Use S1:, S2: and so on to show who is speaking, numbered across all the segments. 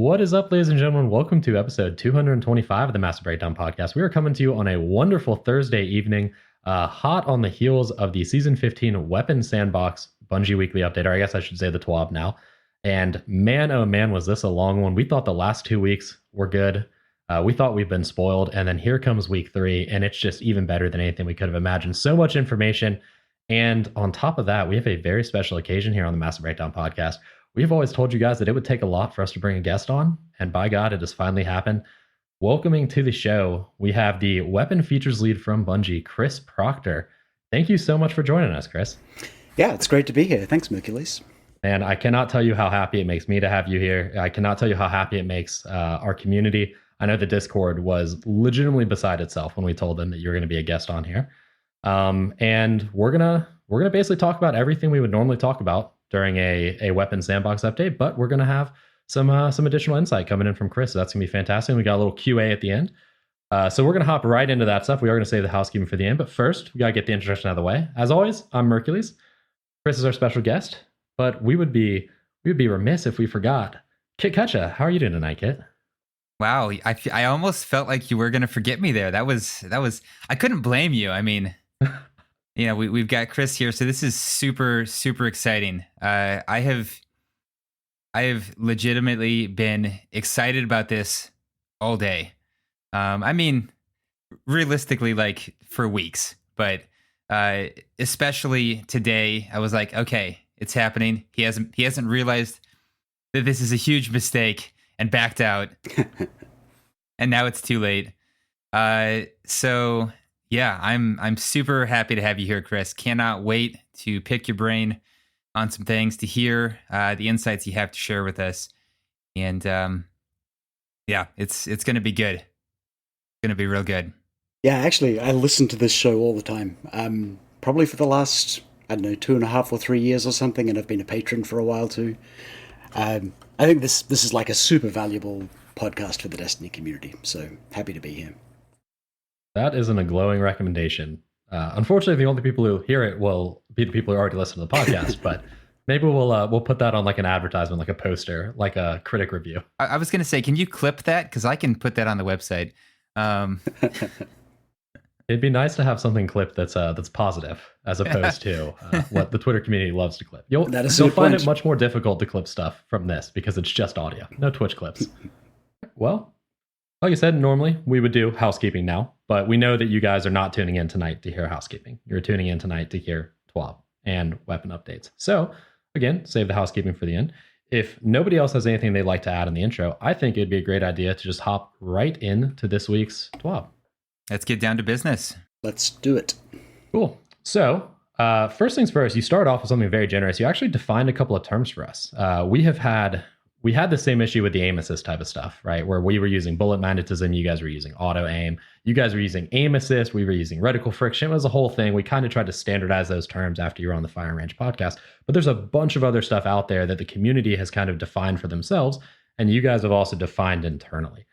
S1: What is up, ladies and gentlemen? Welcome to episode 225 of the Massive Breakdown Podcast. We are coming to you on a wonderful Thursday evening, hot on the heels of the Season 15 Weapon Sandbox Bungie Weekly Update, or I guess I should say the TWAB now. And man, oh man, was this a long one. We thought the last 2 weeks were good. We thought we've been spoiled, and then here comes week 3, and it's just even better than anything we could have imagined. So much information. And on top of that, we have a very special occasion here on the Massive Breakdown Podcast. We've always told you guys that it would take a lot for us to bring a guest on, and by God, it has finally happened. Welcoming to the show, we have the Weapon Features Lead from Bungie, Chris Proctor. Thank you so much for joining us, Chris.
S2: Yeah, it's great to be here. Thanks, Mercules.
S1: And I cannot tell you how happy it makes me to have you here. I cannot tell you how happy it makes our community. I know the Discord was legitimately beside itself when we told them that you were going to be a guest on here. And we're gonna basically talk about everything we would normally talk about during a Weapon Sandbox update, but we're going to have some additional insight coming in from Chris. So that's going to be fantastic. We got a little QA at the end. So we're going to hop right into that stuff. We are going to save the housekeeping for the end, but first, we got to get the introduction out of the way. As always, I'm Mercules. Chris is our special guest, but we would be remiss if we forgot. Kit Kutcha, how are you doing tonight, Kit?
S3: Wow, I almost felt like you were going to forget me there. That was I couldn't blame you. I mean, you know, we've got Chris here, so this is super exciting. I have legitimately been excited about this all day. I mean, realistically, like for weeks, but especially today, I was like, okay, it's happening. He hasn't realized that this is a huge mistake and backed out, and now it's too late. So. Yeah, I'm super happy to have you here, Chris. Cannot wait to pick your brain on some things, to hear the insights you have to share with us. And yeah, it's going to be good. It's going to be real good.
S2: Yeah, actually, I listen to this show all the time. Probably for the last, 2.5 or 3 years or something, and I've been a patron for a while too. I think this is like a super valuable podcast for the Destiny community. So happy to be here.
S1: That isn't a glowing recommendation. Unfortunately, the only people who hear it will be the people who already listen to the podcast. But maybe we'll put that on like an advertisement, like a poster, like a critic review.
S3: I was going to say, can you clip that? Because I can put that on the website.
S1: It'd be nice to have something clipped that's positive, as opposed to what the Twitter community loves to clip. You'll find it much more difficult to clip stuff from this because it's just audio, no Twitch clips. Well, like I said, normally we would do housekeeping now, but we know that you guys are not tuning in tonight to hear housekeeping. You're tuning in tonight to hear TWAB and weapon updates. So again, save the housekeeping for the end. If nobody else has anything they'd like to add in the intro, I think it'd be a great idea to just hop right into this week's TWAB.
S3: Let's get down to business.
S2: Let's do it.
S1: Cool. So first things first, you start off with something very generous. You actually defined a couple of terms for us. We had the same issue with the aim assist type of stuff, right? Where we were using bullet magnetism, you guys were using auto aim, you guys were using aim assist, we were using reticle friction. It was a whole thing. We kind of tried to standardize those terms after you were on the Fire and Range podcast, but there's a bunch of other stuff out there that the community has kind of defined for themselves, and you guys have also defined internally.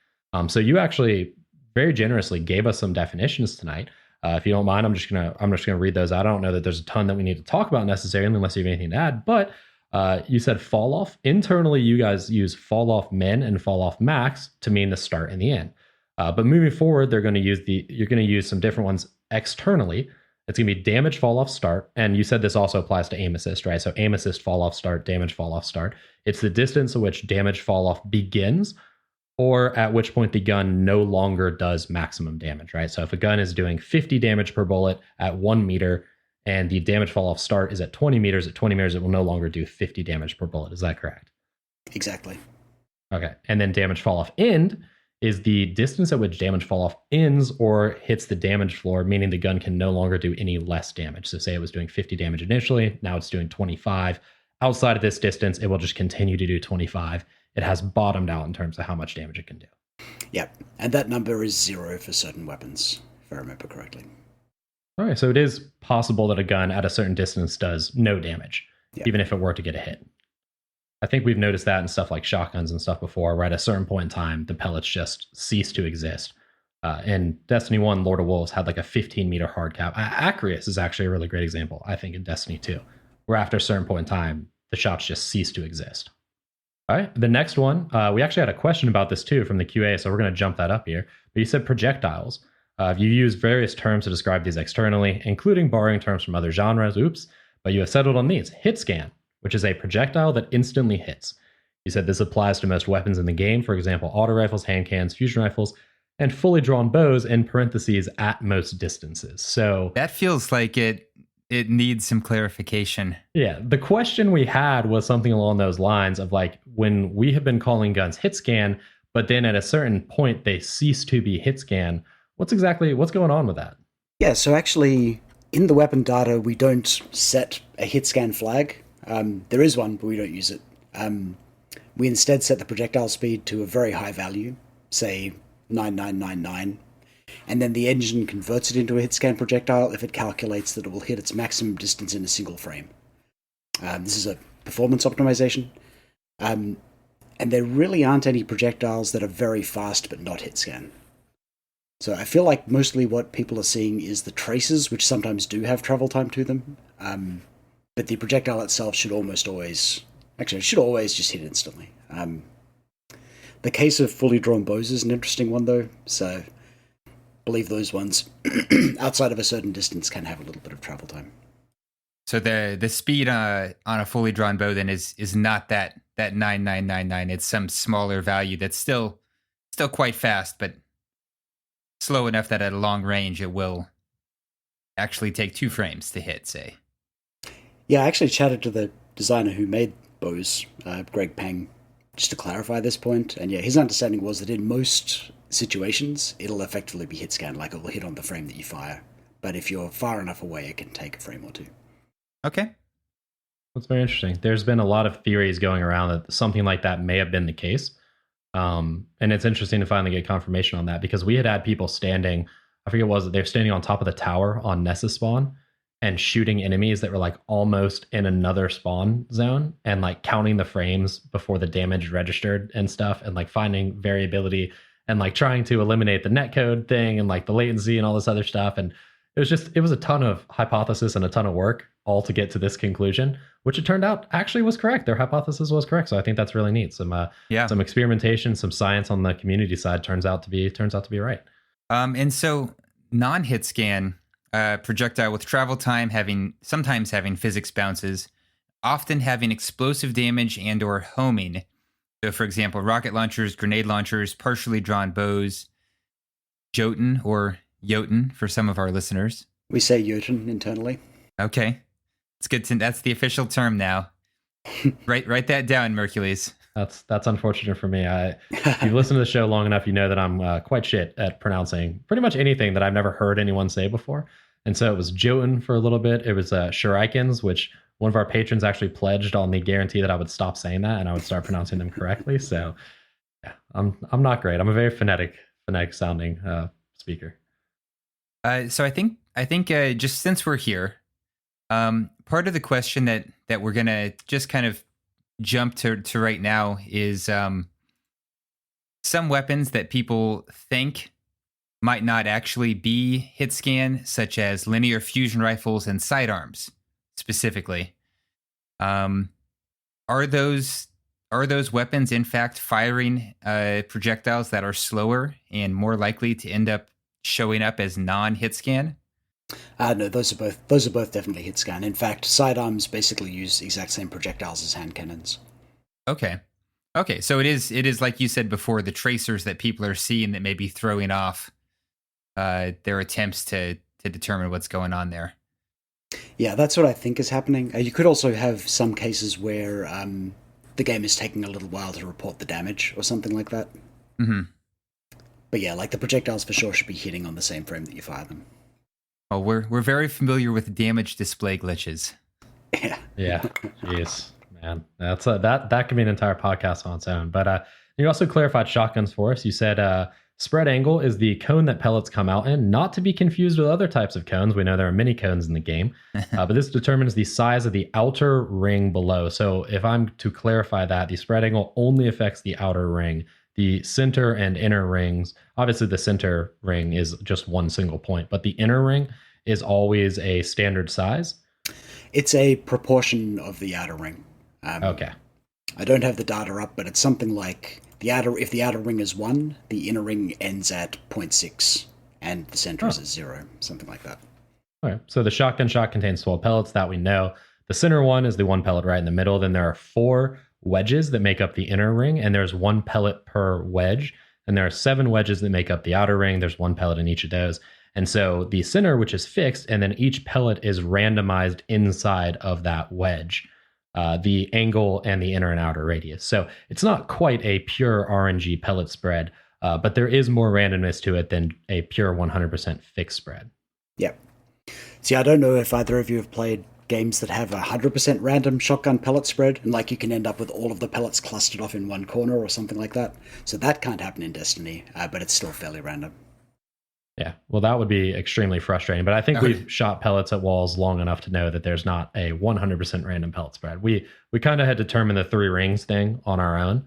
S1: So you actually very generously gave us some definitions tonight. If you don't mind, I'm just gonna read those out. I don't know that there's a ton that we need to talk about necessarily, unless you have anything to add, but you said fall off. Internally, you guys use fall off min and fall off max to mean the start and the end. But moving forward, you're going to use some different ones externally. It's going to be damage fall off start. And you said this also applies to aim assist, right? So aim assist fall off start, damage fall off start. It's the distance at which damage fall off begins, or at which point the gun no longer does maximum damage, right? So if a gun is doing 50 damage per bullet at 1 meter, and the damage fall off start is at 20 meters. At 20 meters, it will no longer do 50 damage per bullet. Is that correct?
S2: Exactly.
S1: Okay. And then damage fall off end is the distance at which damage fall off ends or hits the damage floor, meaning the gun can no longer do any less damage. So say it was doing 50 damage initially, now it's doing 25. Outside of this distance, it will just continue to do 25. It has bottomed out in terms of how much damage it can do.
S2: Yeah, and that number is 0 for certain weapons, if I remember correctly.
S1: All right, so it is possible that a gun at a certain distance does no damage, even if it were to get a hit. I think we've noticed that in stuff like shotguns and stuff before, where at a certain point in time, the pellets just cease to exist. In Destiny 1, Lord of Wolves had like a 15-meter hard cap. Acrius is actually a really great example, I think, in Destiny 2, where after a certain point in time, the shots just cease to exist. All right. The next one, we actually had a question about this too from the QA, so we're going to jump that up here. But you said projectiles. You use various terms to describe these externally, including borrowing terms from other genres. Oops. But you have settled on these. Hit scan, which is a projectile that instantly hits. You said this applies to most weapons in the game, for example, auto rifles, hand cannons, fusion rifles, and fully drawn bows, in parentheses, at most distances. So
S3: that feels like it needs some clarification.
S1: Yeah, the question we had was something along those lines of like, when we have been calling guns hit scan, but then at a certain point they cease to be hit scan. What's going on with that?
S2: Yeah, so actually in the weapon data, we don't set a hit scan flag. There is one, but we don't use it. We instead set the projectile speed to a very high value, say 9999, and then the engine converts it into a hit scan projectile if it calculates that it will hit its maximum distance in a single frame. This is a performance optimization. And there really aren't any projectiles that are very fast but not hit scan. So I feel like mostly what people are seeing is the traces, which sometimes do have travel time to them. But the projectile itself should always just hit instantly. The case of fully drawn bows is an interesting one, though. So I believe those ones, outside of a certain distance, can have a little bit of travel time.
S3: So the speed on a fully drawn bow then is not that 9999. It's some smaller value that's still quite fast, but slow enough that at a long range it will actually take 2 frames to hit, say.
S2: Yeah, I actually chatted to the designer who made bows, Greg Peng, just to clarify this point. And yeah, his understanding was that in most situations, it'll effectively be hit scan, like it will hit on the frame that you fire. But if you're far enough away, it can take a frame or 2.
S3: Okay.
S1: That's very interesting. There's been a lot of theories going around that something like that may have been the case. And it's interesting to finally get confirmation on that, because we had people standing, I forget what it was, they were standing on top of the tower on Nessus spawn and shooting enemies that were like almost in another spawn zone, and like counting the frames before the damage registered and stuff, and like finding variability and like trying to eliminate the netcode thing and like the latency and all this other stuff. And it was a ton of hypothesis and a ton of work all to get to this conclusion, which it turned out actually was correct. Their hypothesis was correct. So I think that's really neat. Some experimentation, some science on the community side turns out to be right.
S3: And so non-hit scan projectile with travel time sometimes having physics bounces, often having explosive damage and or homing. So for example, rocket launchers, grenade launchers, partially drawn bows, Jotun or Jotun for some of our listeners.
S2: We say Jotun internally.
S3: Okay. It's good that's the official term now. Write that down, Mercules.
S1: That's unfortunate for me. If you've listened to the show long enough, you know that I'm quite shit at pronouncing pretty much anything that I've never heard anyone say before. And so it was Jotun for a little bit. It was Shurikens, which one of our patrons actually pledged on the guarantee that I would stop saying that and I would start pronouncing them correctly. So yeah, I'm not great. I'm a very phonetic sounding speaker.
S3: So I think just since we're here, part of the question that we're gonna just kind of jump to right now is some weapons that people think might not actually be hit scan, such as linear fusion rifles and sidearms specifically. Are those weapons in fact firing projectiles that are slower and more likely to end up showing up as non-hit scan?
S2: No, those are both definitely hit scan. In fact, sidearms basically use the exact same projectiles as hand cannons.
S3: Okay, so it is like you said before, the tracers that people are seeing that may be throwing off their attempts to determine what's going on there.
S2: Yeah, that's what I think is happening. You could also have some cases where the game is taking a little while to report the damage or something like that.
S3: Mm-hmm.
S2: But yeah, like the projectiles for sure should be hitting on the same frame that you fire them.
S3: Oh, we're very familiar with damage display glitches.
S1: Yeah. Jeez, man. That could be an entire podcast on its own. But you also clarified shotguns for us. You said spread angle is the cone that pellets come out in, not to be confused with other types of cones. We know there are many cones in the game, but this determines the size of the outer ring below. So if I'm to clarify that, the spread angle only affects the outer ring. The center and inner rings, obviously the center ring is just one single point, but the inner ring is always a standard size.
S2: It's a proportion of the outer ring.
S1: Okay.
S2: I don't have the data up, but it's something like if the outer ring is 1, the inner ring ends at 0.6, and the center is at 0, something like that.
S1: All right. So the shotgun shot contains 12 pellets, that we know. The center one is the 1 pellet right in the middle. Then there are 4 wedges that make up the inner ring, and there's 1 pellet per wedge. And there are 7 wedges that make up the outer ring. There's 1 pellet in each of those. And so the center, which is fixed, and then each pellet is randomized inside of that wedge, the angle and the inner and outer radius. So it's not quite a pure RNG pellet spread, but there is more randomness to it than a pure 100% fixed spread.
S2: Yep. See, I don't know if either of you have played games that have 100% random shotgun pellet spread, and like you can end up with all of the pellets clustered off in one corner or something like that. So that can't happen in Destiny, but it's still fairly random.
S1: Yeah, well, that would be extremely frustrating. But I think we've shot pellets at walls long enough to know that there's not a 100% random pellet spread. We kind of had determined the 3 rings thing on our own.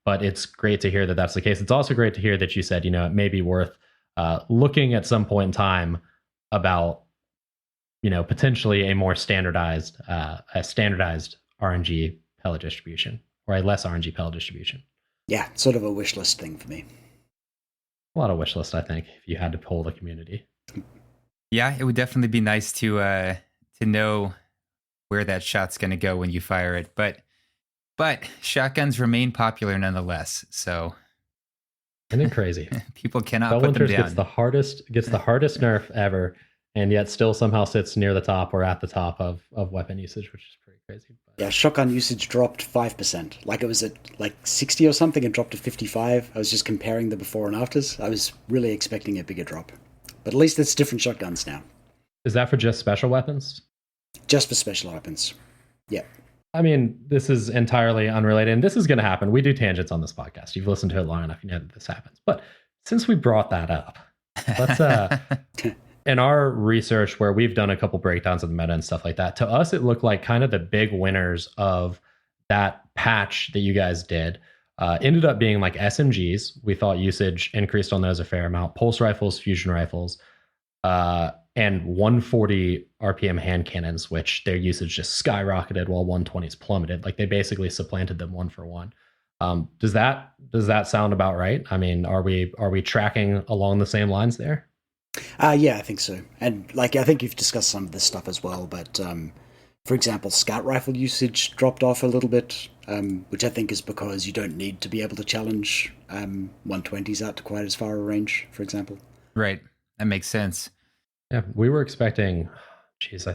S1: But it's great to hear that that's the case. It's also great to hear that you said, it may be worth looking at some point in time about, potentially a more standardized RNG pellet distribution, or a less RNG pellet distribution.
S2: Yeah, sort of a wish list thing for me.
S1: A lot of wish list, I think, if you had to poll the community.
S3: Yeah, it would definitely be nice to know where that shot's going to go when you fire it. But shotguns remain popular nonetheless. So,
S1: isn't it crazy?
S3: People cannot put them down.
S1: gets the hardest nerf ever, and yet still somehow sits near the top or at the top of weapon usage, which is pretty crazy.
S2: Yeah, shotgun usage dropped 5%. Like it was at 60 or something and dropped to 55. I was just comparing the before and afters. I was really expecting a bigger drop. But at least it's different shotguns now.
S1: Is that for just special weapons?
S2: Just for special weapons. Yeah.
S1: I mean, this is entirely unrelated, and this is going to happen. We do tangents on this podcast. You've listened to it long enough, you know that this happens. But since we brought that up, let's in our research where we've done a couple breakdowns of the meta and stuff like that, to us it looked like kind of the big winners of that patch that you guys did ended up being like SMGs. We thought usage increased on those a fair amount. Pulse rifles, fusion rifles, and 140 RPM hand cannons, which their usage just skyrocketed while 120s plummeted. Like they basically supplanted them 1 for 1. Does that sound about right? I mean, are we tracking along the same lines there?
S2: Yeah, I think so. And I think you've discussed some of this stuff as well, but for example, scout rifle usage dropped off a little bit, which I think is because you don't need to be able to challenge 120s out to quite as far a range, for example.
S3: Right. That makes sense.
S1: Yeah, we were expecting, I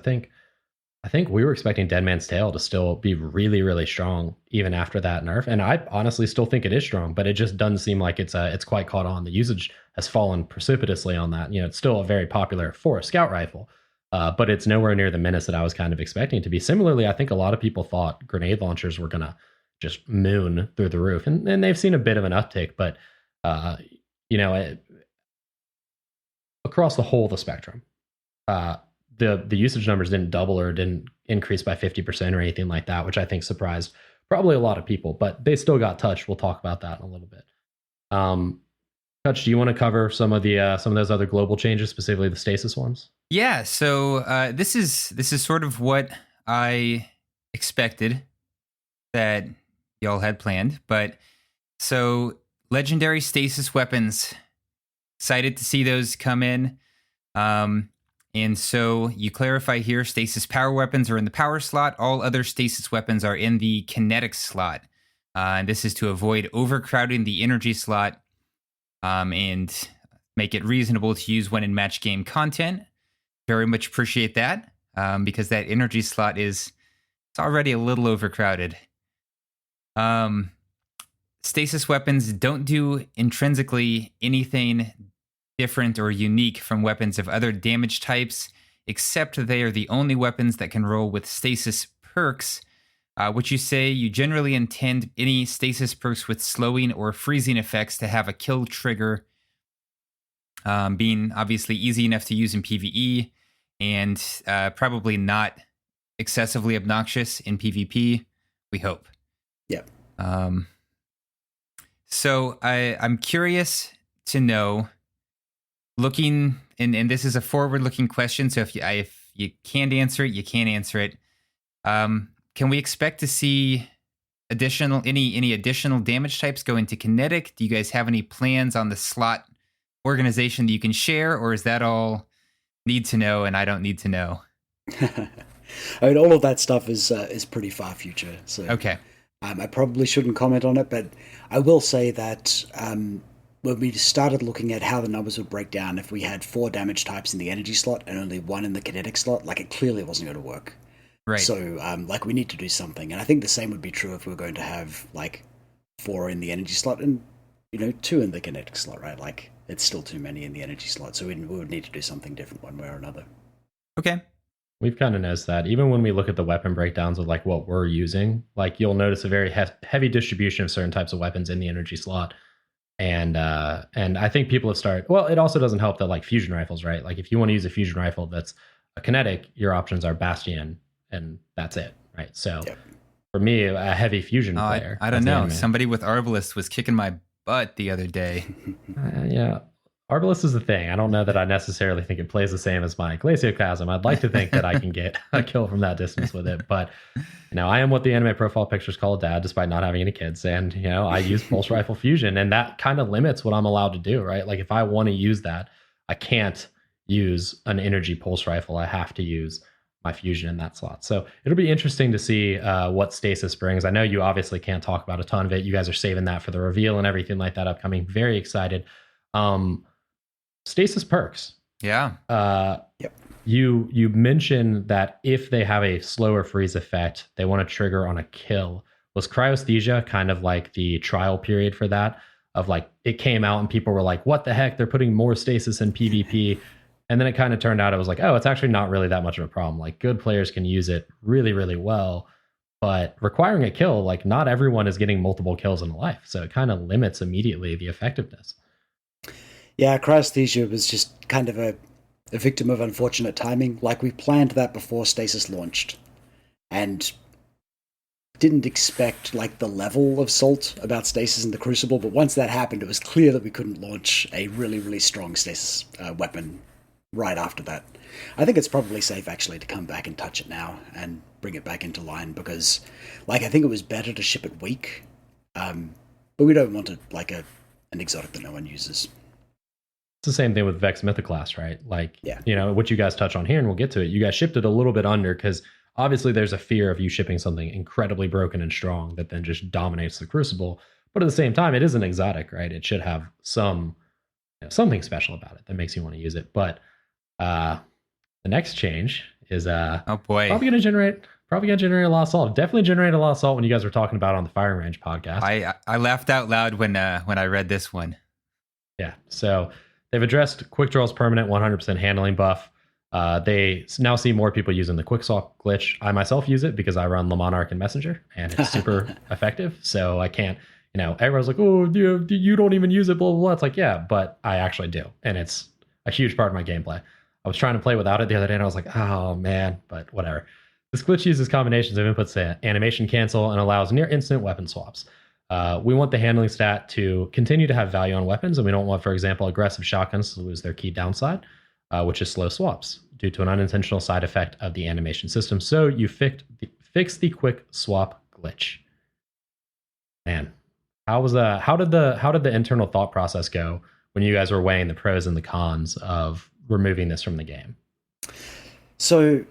S1: think we were expecting Dead Man's Tale to still be really, really strong even after that nerf. And I honestly still think it is strong, but it just doesn't seem like it's quite caught on. The usage has fallen precipitously on that. It's still a very popular for a scout rifle, but it's nowhere near the menace that I was kind of expecting it to be. Similarly, I think a lot of people thought grenade launchers were going to just moon through the roof, and they've seen a bit of an uptick, but across the whole of the spectrum, the usage numbers didn't double or didn't increase by 50% or anything like that, which I think surprised probably a lot of people, but they still got touched. We'll talk about that in a little bit. Touch, do you want to cover some of those other global changes, specifically the stasis ones?
S3: Yeah, so this is sort of what I expected that y'all had planned, but so legendary stasis weapons, excited to see those come in. And so you clarify here, stasis power weapons are in the power slot. All other stasis weapons are in the kinetic slot. And this is to avoid overcrowding the energy slot and make it reasonable to use when in match game content. Very much appreciate that because that energy slot it's already a little overcrowded. Stasis weapons don't do intrinsically anything different or unique from weapons of other damage types, except they are the only weapons that can roll with stasis perks, which you say you generally intend any stasis perks with slowing or freezing effects to have a kill trigger, being obviously easy enough to use in PvE and probably not excessively obnoxious in PvP, we hope.
S2: Yeah.
S3: So I'm curious to know, looking, and this is a forward-looking question, so if you can't answer it, you can't answer it. Can we expect to see any additional damage types go into kinetic? Do you guys have any plans on the slot organization that you can share, or is that all need to know and I don't need to know?
S2: I mean, all of that stuff is pretty far future. So
S3: Okay.
S2: I probably shouldn't comment on it, but I will say that when we started looking at how the numbers would break down, if we had 4 damage types in the energy slot and only 1 in the kinetic slot, like it clearly wasn't going to work.
S3: Right.
S2: So like we need to do something, and I think the same would be true if we were going to have like 4 in the energy slot and 2 in the kinetic slot, right? Like it's still too many in the energy slot, so we would need to do something different one way or another.
S3: Okay.
S1: We've kind of noticed that even when we look at the weapon breakdowns of like what we're using, like you'll notice a very heavy distribution of certain types of weapons in the energy slot. And I think people have started, well, it also doesn't help that like fusion rifles, right? Like if you want to use a fusion rifle that's a kinetic, your options are Bastion and that's it, right? So for me, a heavy fusion player.
S3: I don't know. Somebody with Arbalest was kicking my butt the other day.
S1: Yeah. Arbalest is the thing. I don't know that I necessarily think it plays the same as my Glacioclasm. I'd like to think that I can get a kill from that distance with it, but I am what the anime profile pictures call a dad, despite not having any kids. And I use pulse rifle fusion, and that kind of limits what I'm allowed to do, right? Like if I want to use that, I can't use an energy pulse rifle. I have to use my fusion in that slot. So it'll be interesting to see what stasis brings. I know you obviously can't talk about a ton of it. You guys are saving that for the reveal and everything like that upcoming. Very excited. Stasis perks.
S3: Yeah.
S2: Yep.
S1: You mentioned that if they have a slower freeze effect, they want to trigger on a kill. Was cryosthesia kind of like the trial period for that? Of like it came out and people were like, "What the heck? They're putting more stasis in PvP." And then it kind of turned out it was like, "Oh, it's actually not really that much of a problem. Like good players can use it really, really well." But requiring a kill, like not everyone is getting multiple kills in a life, so it kind of limits immediately the effectiveness.
S2: Yeah, cryosthesia was just kind of a victim of unfortunate timing. Like we planned that before Stasis launched, and didn't expect like the level of salt about Stasis in the Crucible. But once that happened, it was clear that we couldn't launch a really, really strong Stasis weapon right after that. I think it's probably safe actually to come back and touch it now and bring it back into line because, like, I think it was better to ship it weak, but we don't want it like an exotic that no one uses.
S1: It's the same thing with Vex Mythoclast, right? Like,
S2: yeah.
S1: What you guys touch on here, and we'll get to it. You guys shipped it a little bit under because obviously there's a fear of you shipping something incredibly broken and strong that then just dominates the Crucible. But at the same time, it is an exotic, right? It should have something special about it that makes you want to use it. But the next change is
S3: oh boy,
S1: probably gonna generate a lot of salt. Definitely generate a lot of salt when you guys were talking about it on the Firing Range podcast.
S3: I laughed out loud when I read this one.
S1: Yeah, so they've addressed Quick Draw's permanent 100% handling buff. They now see more people using the Quick Swap glitch. I myself use it because I run Le Monarch and Messenger, and it's super effective. So I can't, everyone's like, "Oh, you don't even use it, blah, blah, blah." It's like, yeah, but I actually do. And it's a huge part of my gameplay. I was trying to play without it the other day, and I was like, oh, man, but whatever. This glitch uses combinations of inputs to animation cancel and allows near instant weapon swaps. We want the handling stat to continue to have value on weapons, and we don't want, for example, aggressive shotguns to lose their key downside, which is slow swaps, due to an unintentional side effect of the animation system. So you fix the quick swap glitch. Man, how did the internal thought process go when you guys were weighing the pros and the cons of removing this from the game?
S2: So,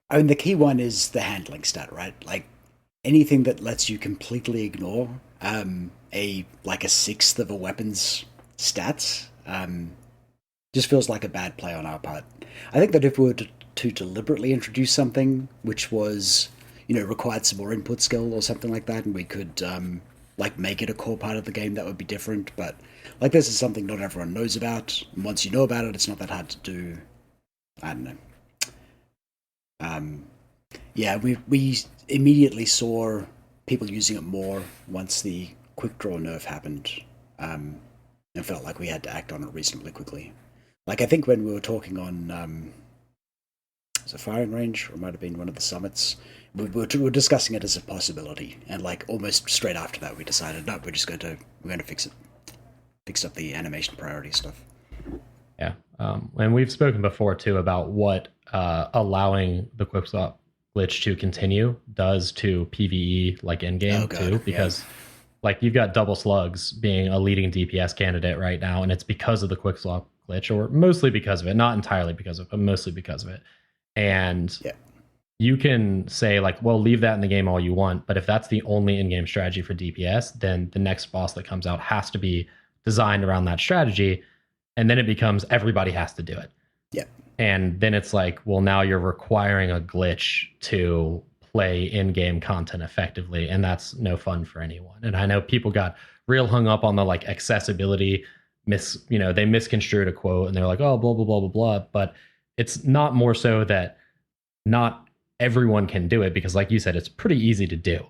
S2: I mean, the key one is the handling stat, right? Like anything that lets you completely ignore a sixth of a weapon's stats just feels like a bad play on our part. I think that if we were to deliberately introduce something which was, required some more input skill or something like that, and we could make it a core part of the game, that would be different. But this is something not everyone knows about. And once you know about it, it's not that hard to do. I don't know. We immediately saw people using it more once the quick draw nerf happened, and felt like we had to act on it reasonably quickly. I think when we were talking on was it Firing Range, or it might have been one of the summits, we were discussing it as a possibility, and almost straight after that we decided, no, we're going to fix it. Fixed up the animation priority stuff.
S1: Yeah, and we've spoken before too about what allowing the quick swap glitch to continue does to PvE like in game
S2: Oh, God,
S1: too, because like you've got double slugs being a leading DPS candidate right now, and it's because of the quick swap glitch, or mostly because of it, not entirely because of it, but mostly because of it. And
S2: Yeah.
S1: you can say like, well, leave that in the game all you want, but if that's the only in-game strategy for DPS, then the next boss that comes out has to be designed around that strategy, and then it becomes everybody has to do it.
S2: Yeah.
S1: And then it's like, well, now you're requiring a glitch to play in-game content effectively, and that's no fun for anyone. And I know people got real hung up on the like accessibility they misconstrued a quote and they're like, oh, blah blah blah blah blah. But it's not more so that not everyone can do it, because like you said, it's pretty easy to do.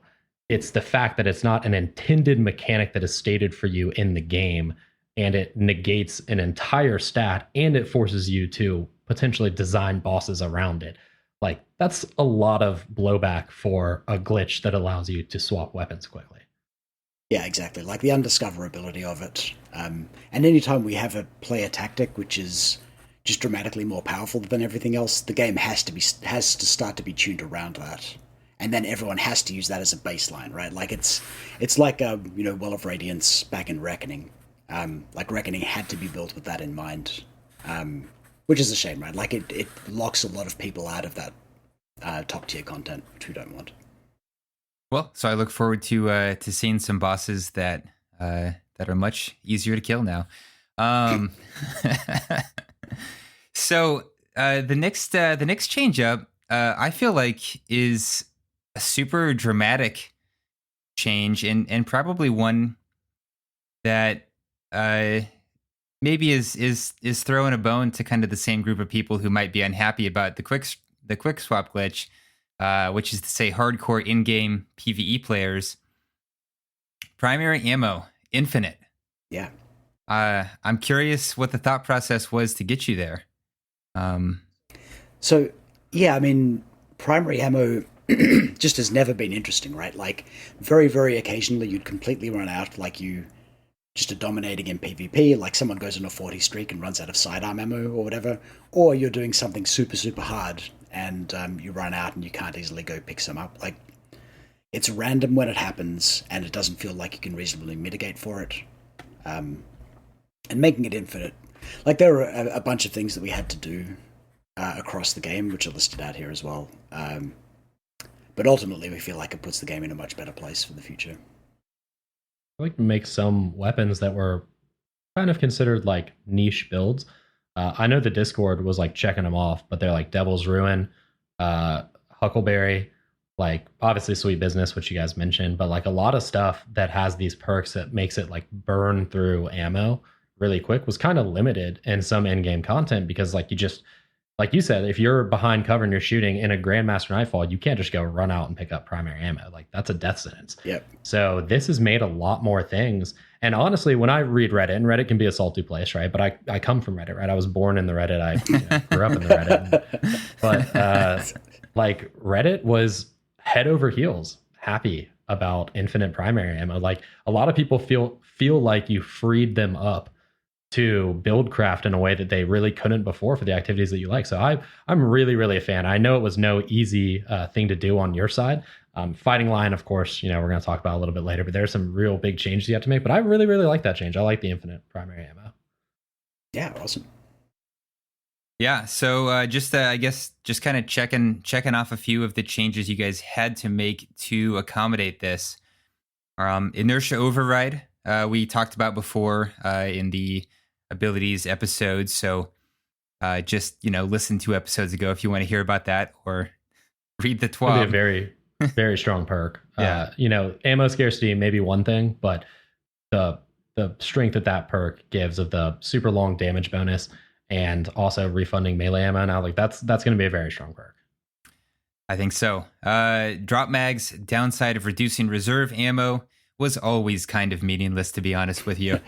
S1: It's the fact that it's not an intended mechanic that is stated for you in the game, and it negates an entire stat, and it forces you to potentially design bosses around it. Like, that's a lot of blowback for a glitch that allows you to swap weapons quickly.
S2: Yeah, exactly. Like the undiscoverability of it. And anytime we have a player tactic which is just dramatically more powerful than everything else, the game has to start to be tuned around that. And then everyone has to use that as a baseline, right? Like it's like Well of Radiance back in Reckoning. Like Reckoning had to be built with that in mind. Which is a shame, right? Like it locks a lot of people out of that top tier content, which we don't want.
S3: Well, so I look forward to seeing some bosses that are much easier to kill now. So the next change up, I feel like is a super dramatic change, and probably one that maybe is throwing a bone to kind of the same group of people who might be unhappy about the quick swap glitch, which is to say hardcore in-game PvE players. Primary ammo, infinite.
S2: Yeah.
S3: I'm curious what the thought process was to get you there.
S2: So, yeah, I mean, primary ammo just has never been interesting, right? Like, very, very occasionally you'd completely run out, like you just are dominating in PvP, like someone goes on a 40 streak and runs out of sidearm ammo or whatever, or you're doing something super, super hard and you run out and you can't easily go pick some up. Like, it's random when it happens, and it doesn't feel like you can reasonably mitigate for it. And making it infinite, like there are a bunch of things that we had to do across the game, which are listed out here as well. But ultimately, we feel like it puts the game in a much better place for the future.
S1: I like to make some weapons that were kind of considered like niche builds. I know the Discord was like checking them off, but they're like Devil's Ruin, Huckleberry, like obviously Sweet Business, which you guys mentioned, but like a lot of stuff that has these perks that makes it like burn through ammo really quick was kind of limited in some in-game content, because like you said, if you're behind cover and you're shooting in a Grandmaster Nightfall, you can't just go run out and pick up primary ammo. Like that's a death sentence.
S2: Yep.
S1: So this has made a lot more things. And honestly, when I read Reddit, and Reddit can be a salty place, right? But I come from Reddit, right? I was born in the Reddit. I grew up in the Reddit. But like Reddit was head over heels happy about infinite primary ammo. Like a lot of people feel like you freed them up to build craft in a way that they really couldn't before for the activities that you like. So I'm really, really a fan. I know it was no easy thing to do on your side. Fighting line, of course, we're going to talk about a little bit later, but there's some real big changes you have to make. But I really, really like that change. I like the infinite primary ammo.
S2: Yeah, awesome.
S3: Yeah, so I guess just kind of checking off a few of the changes you guys had to make to accommodate this. Inertia override, we talked about before in the abilities episode. So just listen 2 episodes ago if you want to hear about that, or read the TWAB.
S1: It'd be a very, very strong perk.
S3: Yeah.
S1: Ammo scarcity may be one thing, but the strength that perk gives of the super long damage bonus, and also refunding melee ammo now, like that's going to be a very strong perk.
S3: I think so. Drop mags, downside of reducing reserve ammo was always kind of meaningless, to be honest with you.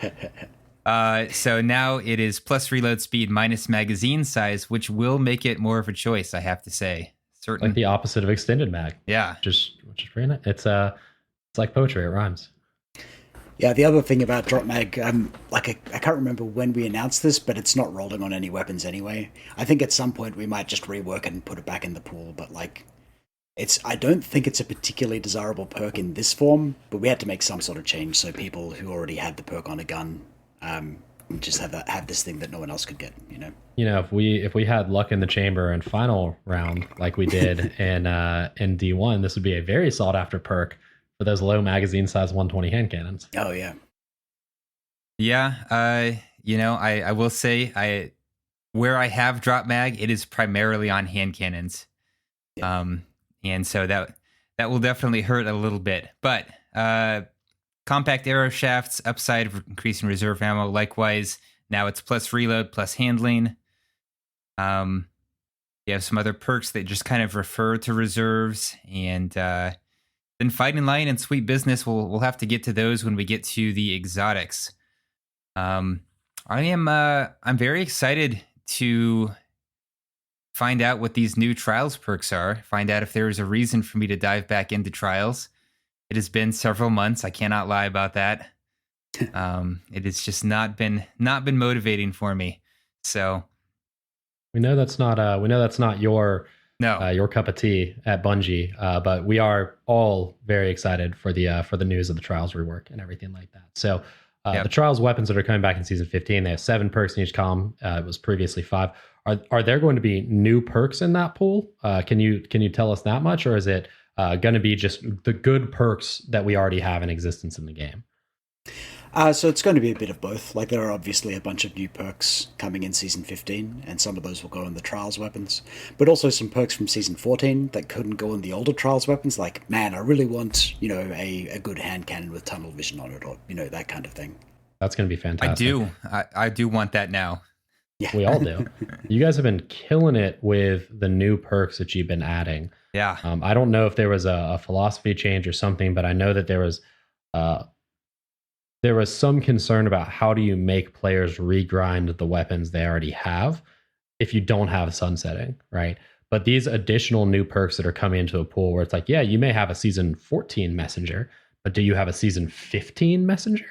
S3: So now it is plus reload speed minus magazine size, which will make it more of a choice, I have to say. Certainly.
S1: Like the opposite of extended mag.
S3: Yeah.
S1: Which is pretty nice. It's like poetry, it rhymes.
S2: Yeah, the other thing about drop mag, I can't remember when we announced this, but it's not rolling on any weapons anyway. I think at some point we might just rework it and put it back in the pool, but like I don't think it's a particularly desirable perk in this form, but we had to make some sort of change so people who already had the perk on a gun just have this thing that no one else could get.
S1: You know, if we had luck in the chamber and final round like we did in D1, this would be a very sought after perk for those low magazine size 120 hand cannons.
S2: Oh yeah.
S3: Yeah, I will say where I have drop mag, it is primarily on hand cannons.
S2: Yeah.
S3: And so that will definitely hurt a little bit. But compact arrow shafts, upside of increasing reserve ammo. Likewise, now it's plus reload, plus handling. You have some other perks that just kind of refer to reserves, and then fighting line and sweet business. We'll have to get to those when we get to the exotics. I'm very excited to find out what these new trials perks are. Find out if there is a reason for me to dive back into trials. It has been several months. I cannot lie about that. It has just not been motivating for me. So
S1: we know that's not your your cup of tea at Bungie, but we are all very excited for the news of the trials rework and everything like that. So the trials weapons that are coming back in season 15, they have 7 perks in each column. It was previously 5. Are there going to be new perks in that pool? Can you tell us that much, or is it going to be just the good perks that we already have in existence in the game?
S2: So it's going to be a bit of both. Like, there are obviously a bunch of new perks coming in Season 15, and some of those will go in the Trials weapons. But also some perks from Season 14 that couldn't go in the older Trials weapons. Like, man, I really want, a good hand cannon with tunnel vision on it, or, that kind of thing.
S1: That's going to be fantastic.
S3: I do want that now.
S2: Yeah.
S1: We all do. You guys have been killing it with the new perks that you've been adding.
S3: Yeah.
S1: I don't know if there was a philosophy change or something, but I know that there was some concern about how do you make players regrind the weapons they already have if you don't have sunsetting, right? But these additional new perks that are coming into a pool where it's like, yeah, you may have a season 14 messenger, but do you have a season 15 messenger?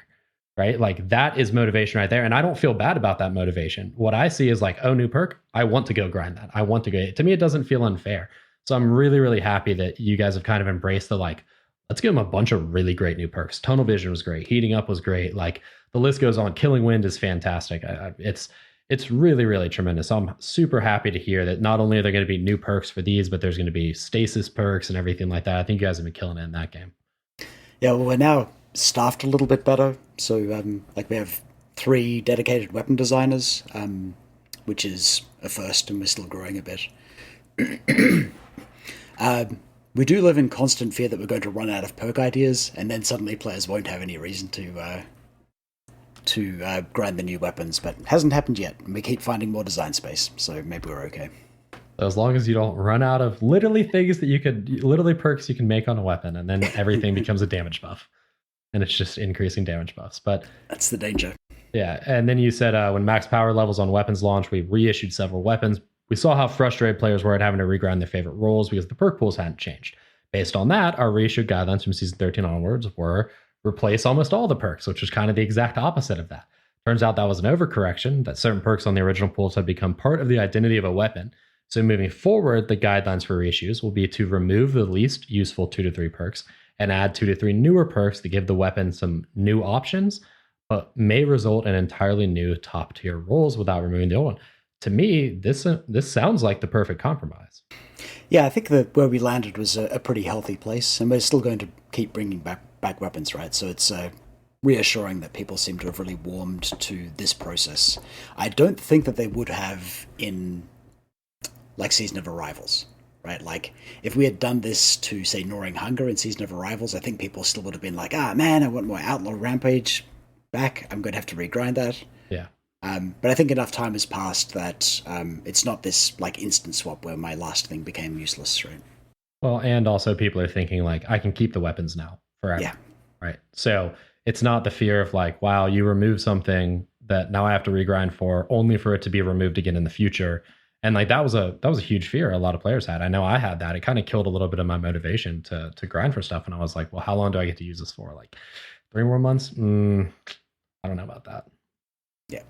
S1: Right? Like, that is motivation right there. And I don't feel bad about that motivation. What I see is like, oh, new perk, I want to go grind that. I want to go. To me, it doesn't feel unfair. So I'm really, really happy that you guys have kind of embraced the like, let's give them a bunch of really great new perks. Tunnel vision was great. Heating up was great. Like, the list goes on. Killing wind is fantastic. It's really, really tremendous. So I'm super happy to hear that not only are there going to be new perks for these, but there's going to be stasis perks and everything like that. I think you guys have been killing it in that game.
S2: Yeah, well, we're now staffed a little bit better. So, we have 3 dedicated weapon designers, which is a first, and we're still growing a bit. We do live in constant fear that we're going to run out of perk ideas, and then suddenly players won't have any reason to grind the new weapons, but it hasn't happened yet, and we keep finding more design space, so maybe we're okay.
S1: So as long as you don't run out of literally perks you can make on a weapon, and then everything becomes a damage buff. And it's just increasing damage buffs. But
S2: that's the danger.
S1: Yeah, and then you said when max power levels on weapons launch, we reissued several weapons. We saw how frustrated players were at having to regrind their favorite roles because the perk pools hadn't changed. Based on that, our reissued guidelines from season 13 onwards were replace almost all the perks, which was kind of the exact opposite of that. Turns out that was an overcorrection, that certain perks on the original pools had become part of the identity of a weapon. So moving forward, the guidelines for reissues will be to remove the least useful 2 to 3 perks and add 2 to 3 newer perks to give the weapon some new options, but may result in entirely new top tier roles without removing the old one. To me, this sounds like the perfect compromise.
S2: Yeah, I think that where we landed was a pretty healthy place, and we're still going to keep bringing back weapons, right? So it's reassuring that people seem to have really warmed to this process. I don't think that they would have in like Season of Arrivals. Right, like, if we had done this to, say, Gnawing Hunger in Season of Arrivals, I think people still would have been like, man, I want my Outlaw Rampage back. I'm going to have to regrind that.
S1: Yeah.
S2: But I think enough time has passed that it's not this, like, instant swap where my last thing became useless, right?
S1: Well, and also people are thinking, like, I can keep the weapons now forever.
S2: Yeah.
S1: Right? So it's not the fear of, like, wow, you remove something that now I have to regrind for, only for it to be removed again in the future. And like that was a huge fear a lot of players had. I know I had that. It kind of killed a little bit of my motivation to grind for stuff. And I was like, well, how long do I get to use this for? Like 3 more months? I don't know about that.
S2: Yeah.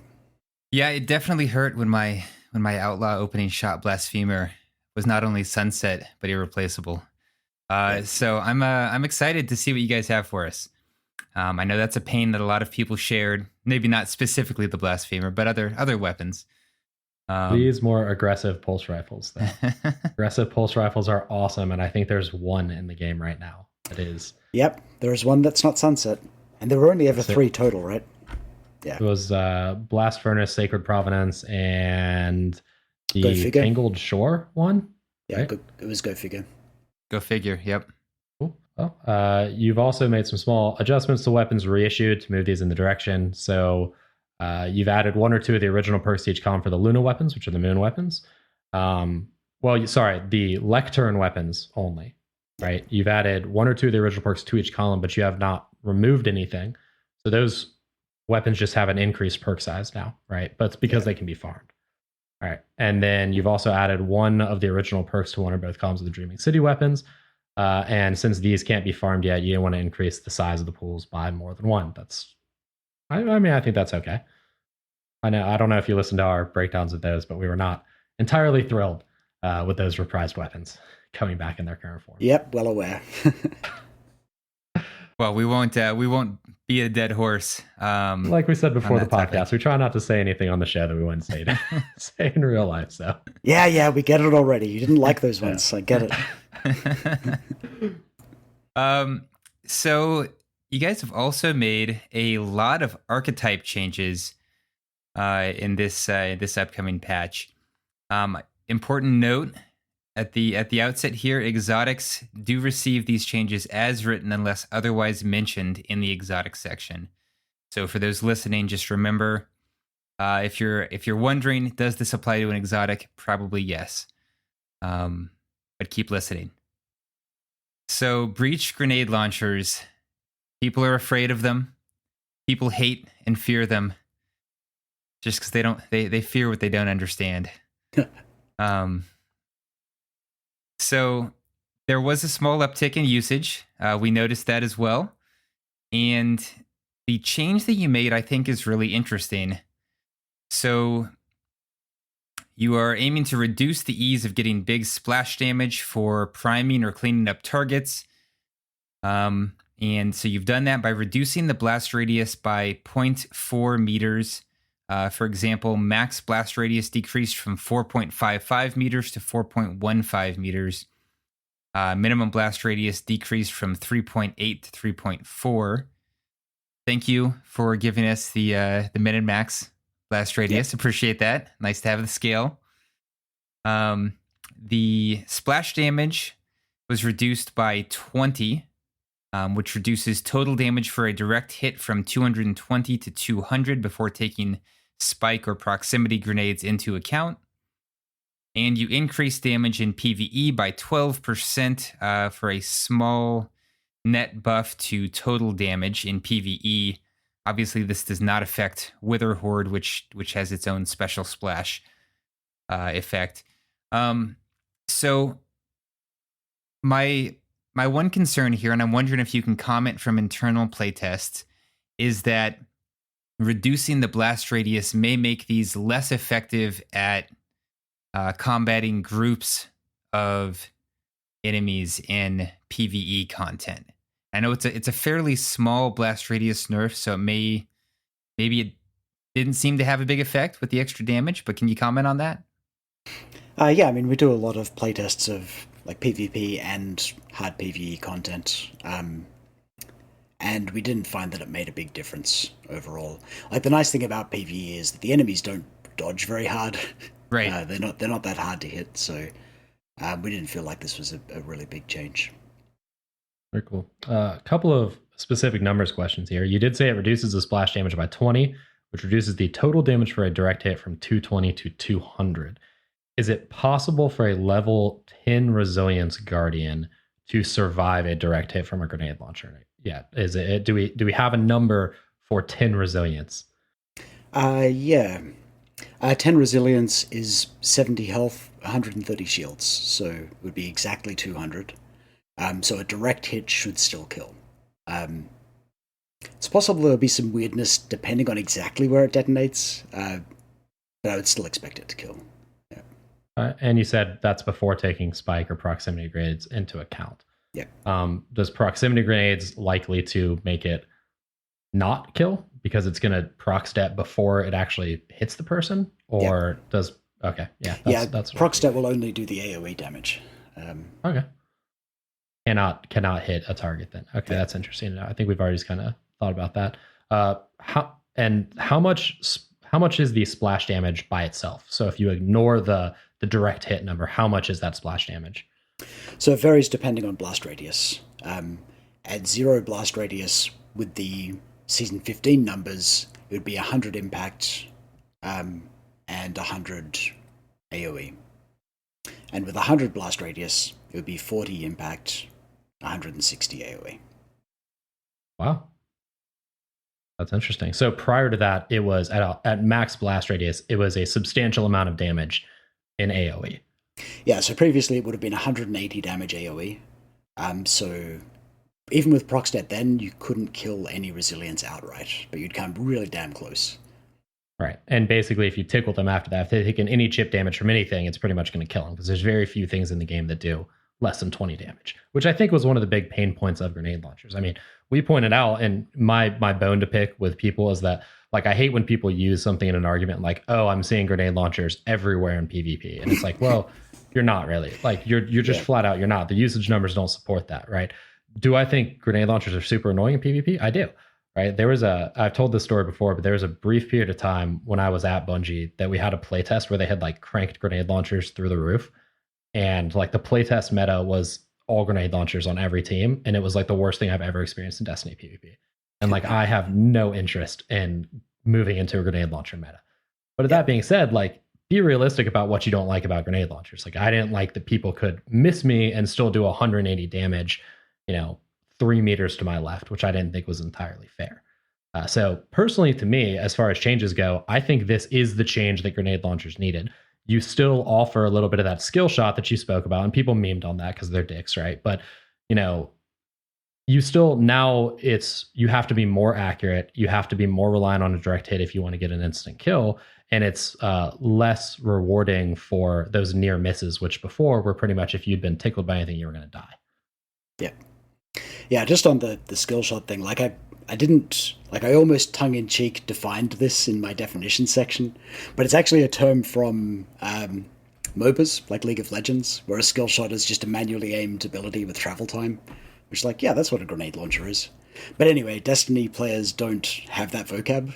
S3: Yeah, it definitely hurt when my outlaw opening shot blasphemer was not only sunset but irreplaceable. So I'm excited to see what you guys have for us. I know that's a pain that a lot of people shared. Maybe not specifically the blasphemer, but other weapons.
S1: These more aggressive pulse rifles, though. Aggressive pulse rifles are awesome, and I think there's one in the game right now. It is.
S2: Yep, there's one that's not Sunset, and there were only ever 3 total, right? Yeah.
S1: It was Blast Furnace, Sacred Provenance, and the Tangled Shore one.
S2: Yeah, right? It was Go Figure.
S3: Go Figure, yep.
S1: Cool. Well, you've also made some small adjustments to weapons reissued to move these in the direction. So you've added 1 or 2 of the original perks to each column for the Luna weapons, which are the moon weapons. The Lectern weapons only, right? You've added 1 or 2 of the original perks to each column, but you have not removed anything. So those weapons just have an increased perk size now, right? But it's because they can be farmed. All right. And then you've also added 1 of the original perks to 1 or both columns of the Dreaming City weapons. And since these can't be farmed yet, you don't want to increase the size of the pools by more than 1. I think that's okay. I don't know if you listened to our breakdowns of those, but we were not entirely thrilled with those reprised weapons coming back in their current form.
S2: Yep, well aware.
S3: Well, we won't be a dead horse.
S1: Like we said before the podcast, we try not to say anything on the show that we wouldn't say in real life. So
S2: yeah, we get it already. You didn't like those ones. I get
S3: it. So you guys have also made a lot of archetype changes in this upcoming patch. Important note at the outset here: exotics do receive these changes as written unless otherwise mentioned in the exotic section. So for those listening, just remember, if you're wondering, does this apply to an exotic? Probably yes. But keep listening. So breach grenade launchers, people are afraid of them. People hate and fear them just because they fear what they don't understand. So there was a small uptick in usage. We noticed that as well. And the change that you made, I think, is really interesting. So you are aiming to reduce the ease of getting big splash damage for priming or cleaning up targets. And so you've done that by reducing the blast radius by 0.4 meters. For example, max blast radius decreased from 4.55 meters to 4.15 meters. Minimum blast radius decreased from 3.8 to 3.4. Thank you for giving us the min and max blast radius. Yep. Appreciate that. Nice to have the scale. The splash damage was reduced by 20, which reduces total damage for a direct hit from 220 to 200 before taking spike or proximity grenades into account. And you increase damage in PvE by 12% for a small net buff to total damage in PvE. Obviously, this does not affect Wither Horde, which has its own special splash effect. So my one concern here, and I'm wondering if you can comment from internal playtests, is that reducing the blast radius may make these less effective at combating groups of enemies in PvE content. I know it's a fairly small blast radius nerf, so maybe it didn't seem to have a big effect with the extra damage, but can you comment on that?
S2: Yeah, I mean, we do a lot of playtests of like PvP and hard PvE content, and we didn't find that it made a big difference overall. Like, the nice thing about PvE is that the enemies don't dodge very hard.
S3: Right.
S2: They're not that hard to hit, so we didn't feel like this was a really big change.
S1: Very cool. A couple of specific numbers questions here. You did say it reduces the splash damage by 20, which reduces the total damage for a direct hit from 220 to 200. Is it possible for a level 10 resilience guardian to survive a direct hit from a grenade launcher? Yeah. Do we have a number for 10 resilience?
S2: Yeah. 10 resilience is 70 health, 130 shields, so it would be exactly 200. So a direct hit should still kill. It's possible there'll be some weirdness depending on exactly where it detonates, but I would still expect it to kill. Yeah.
S1: And you said that's before taking spike or proximity grades into account.
S2: Yeah.
S1: Does proximity grenades likely to make it not kill because it's going to proc step before it actually hits the person, or does okay? Yeah, that's
S2: proc step will only do the AOE damage.
S1: Okay. Cannot hit a target then. Okay, that's interesting. I think we've already just kind of thought about that. How much is the splash damage by itself? So if you ignore the direct hit number, how much is that splash damage?
S2: So it varies depending on blast radius. At 0 blast radius with the season 15 numbers, it would be 100 impact and 100 AoE. And with 100 blast radius, it would be 40 impact, 160 AoE.
S1: Wow. That's interesting. So prior to that, it was at max blast radius, it was a substantial amount of damage in AoE.
S2: Yeah, so previously it would have been 180 damage AoE. So even with Procstat then, you couldn't kill any resilience outright, but you'd come really damn close.
S1: Right. And basically, if you tickle them after that, if they've taken any chip damage from anything, it's pretty much going to kill them because there's very few things in the game that do less than 20 damage, which I think was one of the big pain points of grenade launchers. I mean, we pointed out, and my bone to pick with people is that, like, I hate when people use something in an argument like, oh, I'm seeing grenade launchers everywhere in PvP. And it's like, well, you're not really. Like, you're just flat out, you're not. The usage numbers don't support that, right? Do I think grenade launchers are super annoying in PvP? I do. Right. I've told this story before, but there was a brief period of time when I was at Bungie that we had a playtest where they had like cranked grenade launchers through the roof. And like the playtest meta was all grenade launchers on every team. And it was like the worst thing I've ever experienced in Destiny PvP. And like, I have no interest in moving into a grenade launcher meta. But that being said, like, be realistic about what you don't like about grenade launchers. Like, I didn't like that people could miss me and still do 180 damage, 3 meters to my left, which I didn't think was entirely fair. So personally, to me, as far as changes go, I think this is the change that grenade launchers needed. You still offer a little bit of that skill shot that you spoke about, and people memed on that because they're dicks, right? But, you still, now you have to be more accurate. You have to be more reliant on a direct hit if you want to get an instant kill. And it's less rewarding for those near misses, which before were pretty much if you'd been tickled by anything, you were going to die.
S2: Yeah. Yeah, just on the skill shot thing, like I almost tongue-in-cheek defined this in my definition section, but it's actually a term from MOBAs, like League of Legends, where a skill shot is just a manually aimed ability with travel time, which is like, yeah, that's what a grenade launcher is. But anyway, Destiny players don't have that vocab,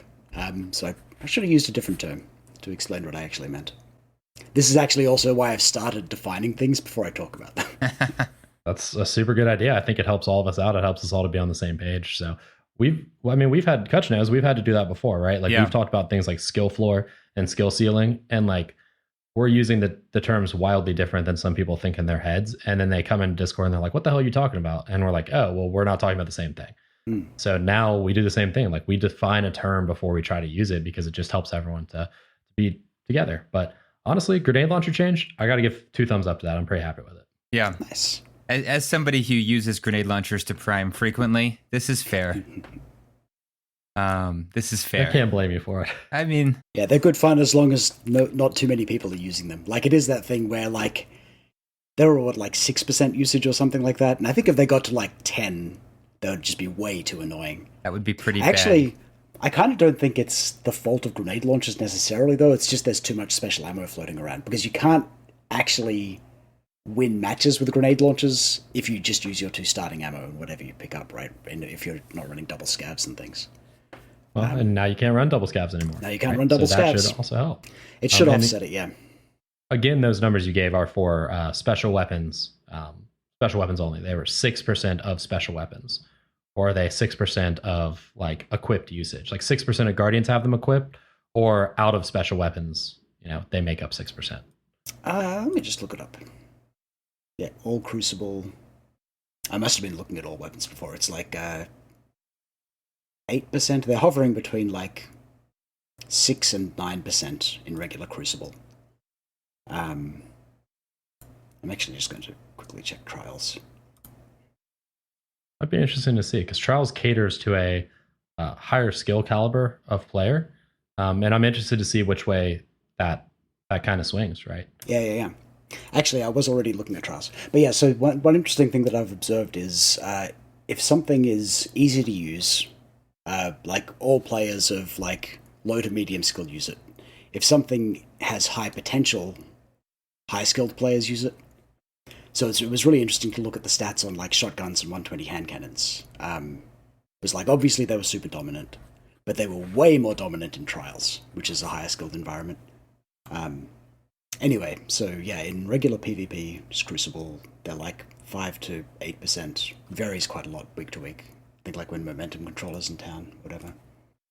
S2: so I should have used a different term to explain what I actually meant. This is actually also why I've started defining things before I talk about them.
S1: That's a super good idea. I think it helps all of us out. It helps us all to be on the same page. So we've had Kutch knows we've had to do that before, right? Like we've talked about things like skill floor and skill ceiling, and like we're using the terms wildly different than some people think in their heads. And then they come in Discord and they're like, what the hell are you talking about? And we're like, oh, well, we're not talking about the same thing. So now we do the same thing. Like we define a term before we try to use it because it just helps everyone to be together. But honestly, grenade launcher change, I got to give 2 thumbs up to that. I'm pretty happy with it.
S3: Yeah.
S2: Nice.
S3: As somebody who uses grenade launchers to prime frequently, this is fair. This is fair.
S1: I can't blame you for it.
S3: I mean,
S2: yeah, they're good fun as long as not too many people are using them. Like, it is that thing where, like, there were, 6% usage or something like that. And I think if they got to, 10, that would just be way too annoying.
S3: That would be pretty bad.
S2: Actually, I kind of don't think it's the fault of grenade launchers necessarily, though. It's just there's too much special ammo floating around. Because you can't actually win matches with grenade launchers if you just use your 2 starting ammo and whatever you pick up, right? And if you're not running double scavs and things.
S1: Well, and now you can't run double scavs anymore.
S2: Now you can't run double scavs.
S1: That should also help.
S2: It should offset it, yeah.
S1: Again, those numbers you gave are for special weapons. Special weapons only. They were 6% of special weapons. Or are they 6% of equipped usage? Like 6% of Guardians have them equipped, or out of special weapons, they make up 6%.
S2: Let me just look it up. Yeah, all Crucible. I must have been looking at all weapons before. It's 8%. They're hovering between 6 and 9% in regular Crucible. I'm actually just going to quickly check Trials.
S1: Might be interesting to see because Trials caters to a higher skill caliber of player, and I'm interested to see which way that kind of swings. Right?
S2: Yeah. Actually, I was already looking at trials. But yeah, so one interesting thing that I've observed is if something is easy to use, like all players of like low to medium skill use it. If something has high potential, high skilled players use it. So it was really interesting to look at the stats on like shotguns and 120 hand cannons. It was like obviously they were super dominant, but they were way more dominant in trials, which is a higher skilled environment. Anyway, so yeah, in regular PvP, just Crucible, they're like 5 to 8%. Varies quite a lot week to week. I think like when momentum controller's in town, whatever.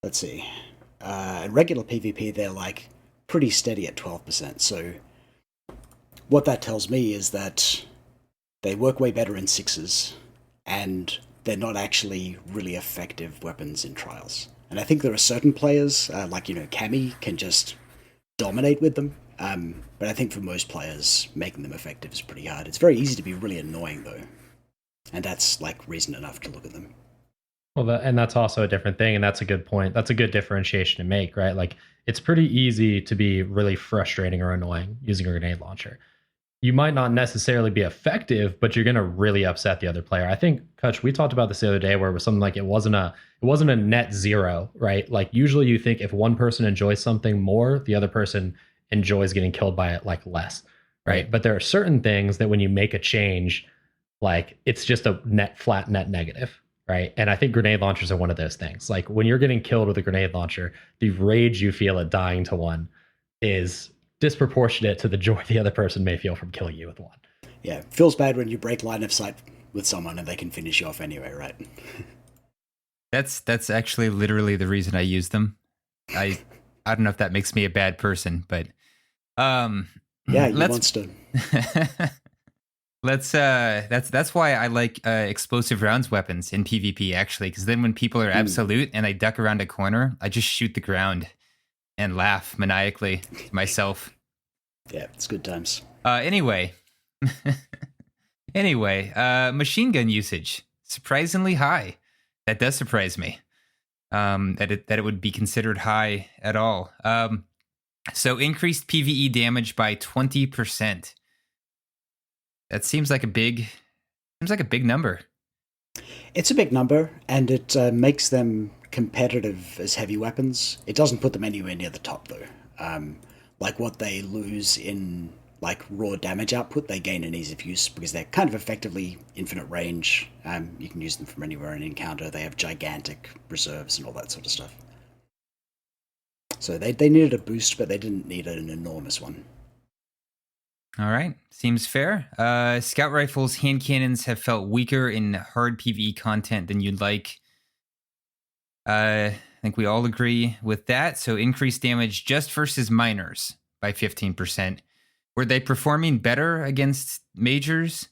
S2: Let's see. In regular PvP, they're like pretty steady at 12%. So what that tells me is that they work way better in sixes, and they're not actually really effective weapons in trials. And I think there are certain players, like, Cammy can just dominate with them. But I think for most players, making them effective is pretty hard. It's very easy to be really annoying, though. And that's, like, reason enough to look at them.
S1: Well, and that's also a different thing, and that's a good point. That's a good differentiation to make, right? Like, it's pretty easy to be really frustrating or annoying using a grenade launcher. You might not necessarily be effective, but you're going to really upset the other player. I think, Kutch, we talked about this the other day where it was something like it wasn't a net zero, right? Like usually you think if one person enjoys something more, the other person enjoys getting killed by it like less, right? But there are certain things that when you make a change, like it's just a flat net negative, right? And I think grenade launchers are one of those things. Like when you're getting killed with a grenade launcher, the rage you feel at dying to one is disproportionate to the joy the other person may feel from killing you with one.
S2: Yeah, feels bad when you break line of sight with someone and they can finish you off anyway, right?
S3: That's actually literally the reason I use them. I don't know if that makes me a bad person, but
S2: yeah, you monster.
S3: That's why I like explosive rounds weapons in PvP actually, because then when people are absolute and I duck around a corner, I just shoot the ground and laugh maniacally to myself.
S2: Yeah, it's good times.
S3: Anyway, machine gun usage surprisingly high. That does surprise me. That it would be considered high at all. So increased PvE damage by 20%. That seems like a big number.
S2: It's a big number, and it makes them competitive as heavy weapons. It doesn't put them anywhere near the top, though. Like what they lose in like raw damage output, they gain in ease of use because they're kind of effectively infinite range. You can use them from anywhere in an encounter. They have gigantic reserves and all that sort of stuff. So they needed a boost, but they didn't need an enormous one.
S3: All right, seems fair. Scout rifles, hand cannons have felt weaker in hard PvE content than you'd like. I think we all agree with that. So increased damage just versus minors by 15%. Were they performing better against majors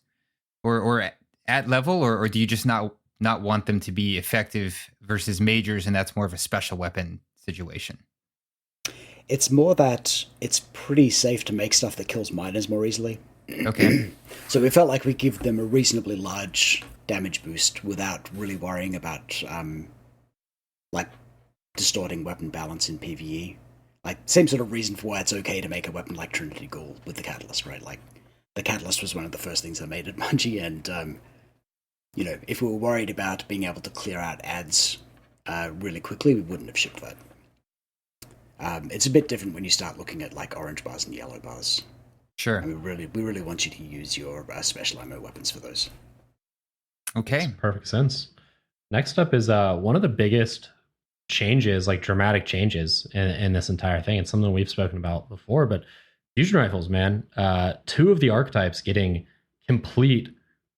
S3: or at level, or do you just not want them to be effective versus majors, and that's more of a special weapon situation?
S2: It's more that it's pretty safe to make stuff that kills minors more easily.
S3: Okay.
S2: So we felt like we give them a reasonably large damage boost without really worrying about like distorting weapon balance in PvE. Like same sort of reason for why it's okay to make a weapon like Trinity Ghoul with the Catalyst, right? Like the Catalyst was one of the first things I made at Bungie, and if we were worried about being able to clear out ads really quickly, we wouldn't have shipped that. It's a bit different when you start looking at like orange bars and yellow bars.
S3: Sure.
S2: And we really want you to use your special ammo weapons for those.
S3: Okay.
S1: Makes perfect sense. Next up is one of the biggest changes, like dramatic changes in this entire thing. It's something we've spoken about before, but fusion rifles, man. 2 of the archetypes getting complete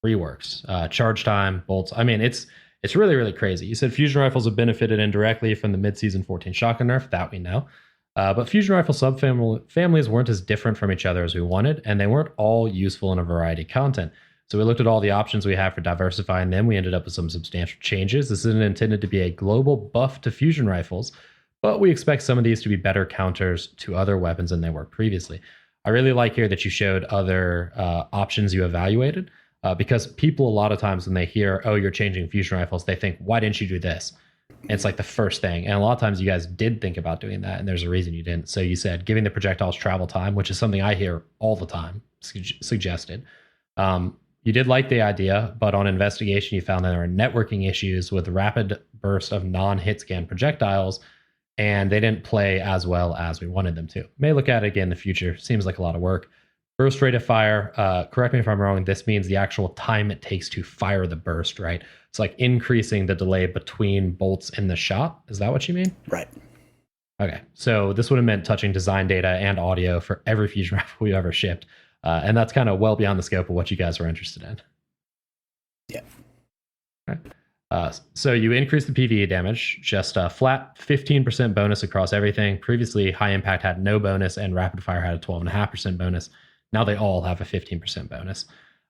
S1: reworks. Charge time, bolts. I mean, it's really, really crazy. You said fusion rifles have benefited indirectly from the mid-season 14 shotgun nerf. That we know. But fusion rifle subfamilies weren't as different from each other as we wanted, and they weren't all useful in a variety of content. So we looked at all the options we have for diversifying them. We ended up with some substantial changes. This isn't intended to be a global buff to fusion rifles, but we expect some of these to be better counters to other weapons than they were previously. I really like here that you showed other options you evaluated, because people a lot of times when they hear, oh, you're changing fusion rifles, they think, why didn't you do this? And it's like the first thing. And a lot of times you guys did think about doing that, and there's a reason you didn't. So you said giving the projectiles travel time, which is something I hear all the time suggested. You did like the idea, but on investigation, you found that there were networking issues with rapid burst of non-hit scan projectiles, and they didn't play as well as we wanted them to. May look at it again in the future. Seems like a lot of work. Burst rate of fire, correct me if I'm wrong, this means the actual time it takes to fire the burst, right? It's like increasing the delay between bolts in the shot. Is that what you mean?
S2: Right.
S1: Okay. So this would have meant touching design data and audio for every fusion rifle we ever shipped. And that's kind of well beyond the scope of what you guys were interested in.
S2: Yeah.
S1: Okay. So you increase the PvE damage, just a flat 15% bonus across everything. Previously, high impact had no bonus and rapid fire had a 12.5% bonus. Now they all have a 15% bonus.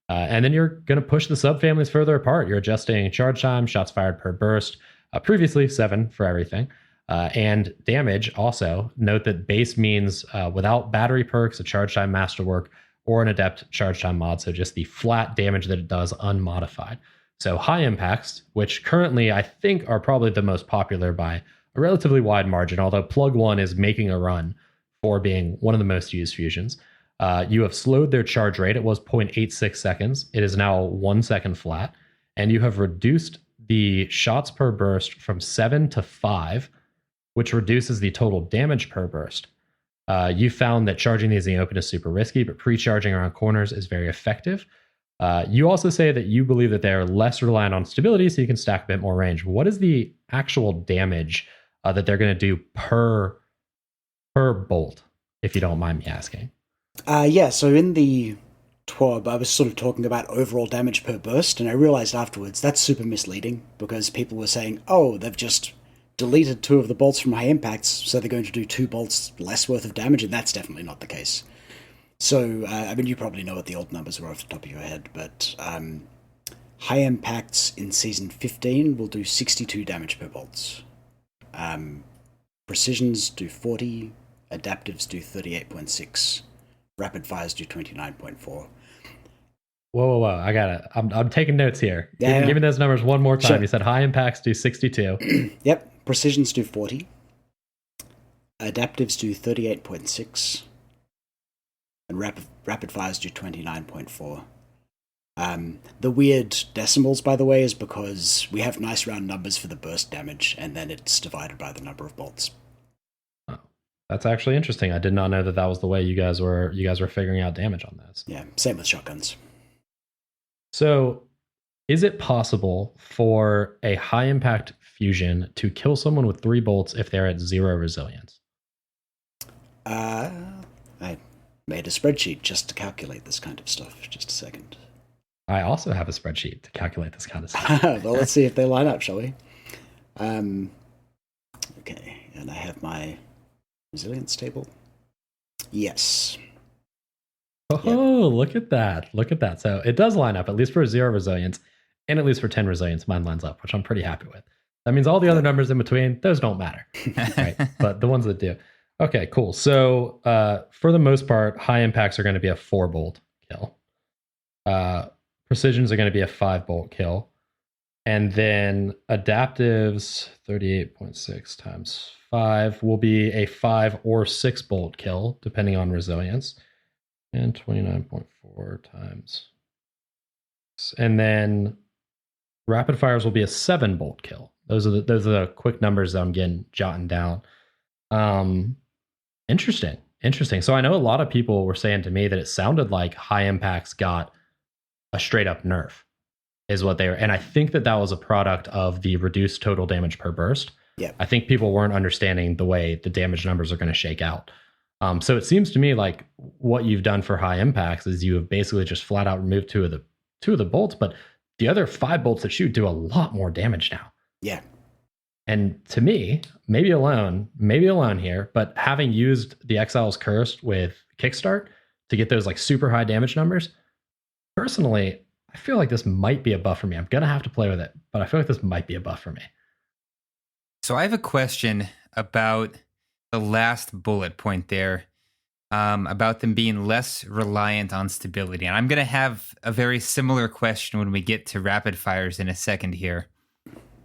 S1: And then you're going to push the subfamilies further apart. You're adjusting charge time, shots fired per burst, previously 7 for everything. And damage also. Note that base means without battery perks, a charge time masterwork, or an adept charge time mod. So just the flat damage that it does unmodified. So high impacts, which currently I think are probably the most popular by a relatively wide margin, although Plug 1 is making a run for being one of the most used fusions. You have slowed their charge rate. It was 0.86 seconds. It is now 1 second flat. And you have reduced the shots per burst from 7 to 5, which reduces the total damage per burst. You found that charging these in the open is super risky, but pre-charging around corners is very effective. You also say that you believe that they are less reliant on stability, so you can stack a bit more range. What is the actual damage that they're going to do per bolt, if you don't mind me asking?
S2: Yeah, so in the TWAB, I was sort of talking about overall damage per burst, and I realized afterwards that's super misleading, because people were saying, oh, they've just deleted 2 of the bolts from high impacts, so they're going to do 2 bolts less worth of damage, and that's definitely not the case. So, I mean, you probably know what the old numbers were off the top of your head, but high impacts in Season 15 will do 62 damage per bolts. Precisions do 40, adaptives do 38.6. Rapid fires do 29.4.
S1: Whoa. I got it. I'm taking notes here.
S2: Yeah.
S1: Give me those numbers one more time.
S2: Sure.
S1: You said high impacts do 62.
S2: Yep. Precisions do 40. Adaptives do 38.6. And rapid fires do 29.4. The weird decimals, by the way, is because we have nice round numbers for the burst damage, and then it's divided by the number of bolts.
S1: That's actually interesting. I did not know that was the way you guys were figuring out damage on this.
S2: Yeah, same with shotguns.
S1: So, is it possible for a high impact fusion to kill someone with 3 bolts if they're at 0 resilience?
S2: I made a spreadsheet just to calculate this kind of stuff. Just a second.
S1: I also have a spreadsheet to calculate this kind of stuff.
S2: Well, let's see if they line up, shall we? Okay, and I have my resilience table. Yes.
S1: Oh, yep. Look at that. Look at that. So it does line up, at least for 0 resilience, and at least for 10 resilience, mine lines up, which I'm pretty happy with. That means all the other numbers in between, those don't matter. Right? But the ones that do. Okay, cool. So for the most part, high impacts are going to be a 4-bolt kill. Precisions are going to be a 5-bolt kill. And then adaptives, 38.6 times 5 will be a 5 or 6-bolt kill, depending on resilience. And 29.4 times. And then rapid fires will be a 7-bolt kill. Those are the quick numbers that I'm jotting down. Interesting. So I know a lot of people were saying to me that it sounded like high impacts got a straight up nerf, is what they were. And I think that was a product of the reduced total damage per burst.
S2: Yeah.
S1: I think people weren't understanding the way the damage numbers are going to shake out. So it seems to me like what you've done for high impacts is you have basically just flat out removed two of the bolts, but the other 5 bolts that shoot do a lot more damage now.
S2: Yeah.
S1: And to me, maybe alone here, but having used the Exile's Curse with Kickstart to get those like super high damage numbers, personally, I feel like this might be a buff for me. I'm going to have to play with it, but I feel like this might be a buff for me.
S3: So I have a question about the last bullet point there, about them being less reliant on stability. And I'm going to have a very similar question when we get to rapid fires in a second here.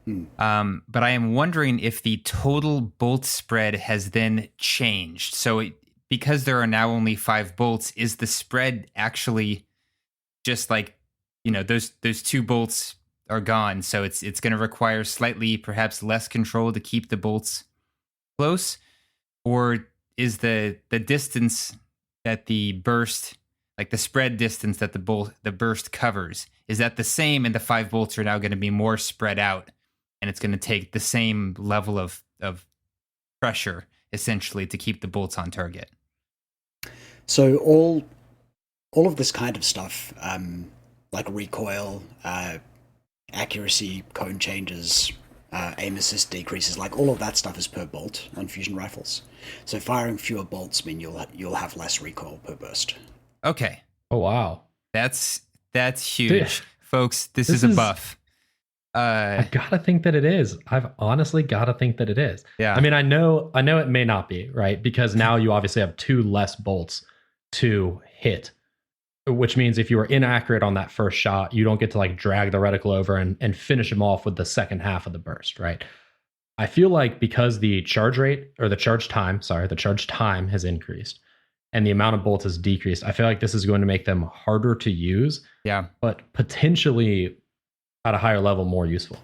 S3: But I am wondering if the total bolt spread has then changed. So because there are now only 5 bolts, is the spread actually just like, those 2 bolts are gone? So it's going to require slightly, perhaps less control to keep the bolts close? Or is the distance that the burst, like the spread distance that the burst covers, is that the same, and the 5 bolts are now going to be more spread out, and it's going to take the same level of pressure essentially to keep the bolts on target?
S2: So all of this kind of stuff, like recoil, accuracy, cone changes, aim assist decreases, like all of that stuff is per bolt on fusion rifles. So firing fewer bolts mean you'll have less recoil per burst.
S3: Okay.
S1: Oh wow,
S3: That's huge.
S1: Dude,
S3: Folks, this
S1: this
S3: is a
S1: is-
S3: buff.
S1: I gotta think that it is. I've honestly gotta think that it is.
S3: Yeah.
S1: I mean, I know it may not be, right? Because now you obviously have 2 less bolts to hit, which means if you were inaccurate on that first shot, you don't get to like drag the reticle over and finish him off with the second half of the burst, right? I feel like because the charge time has increased and the amount of bolts has decreased, I feel like this is going to make them harder to use,
S3: Yeah.
S1: but potentially at a higher level more useful.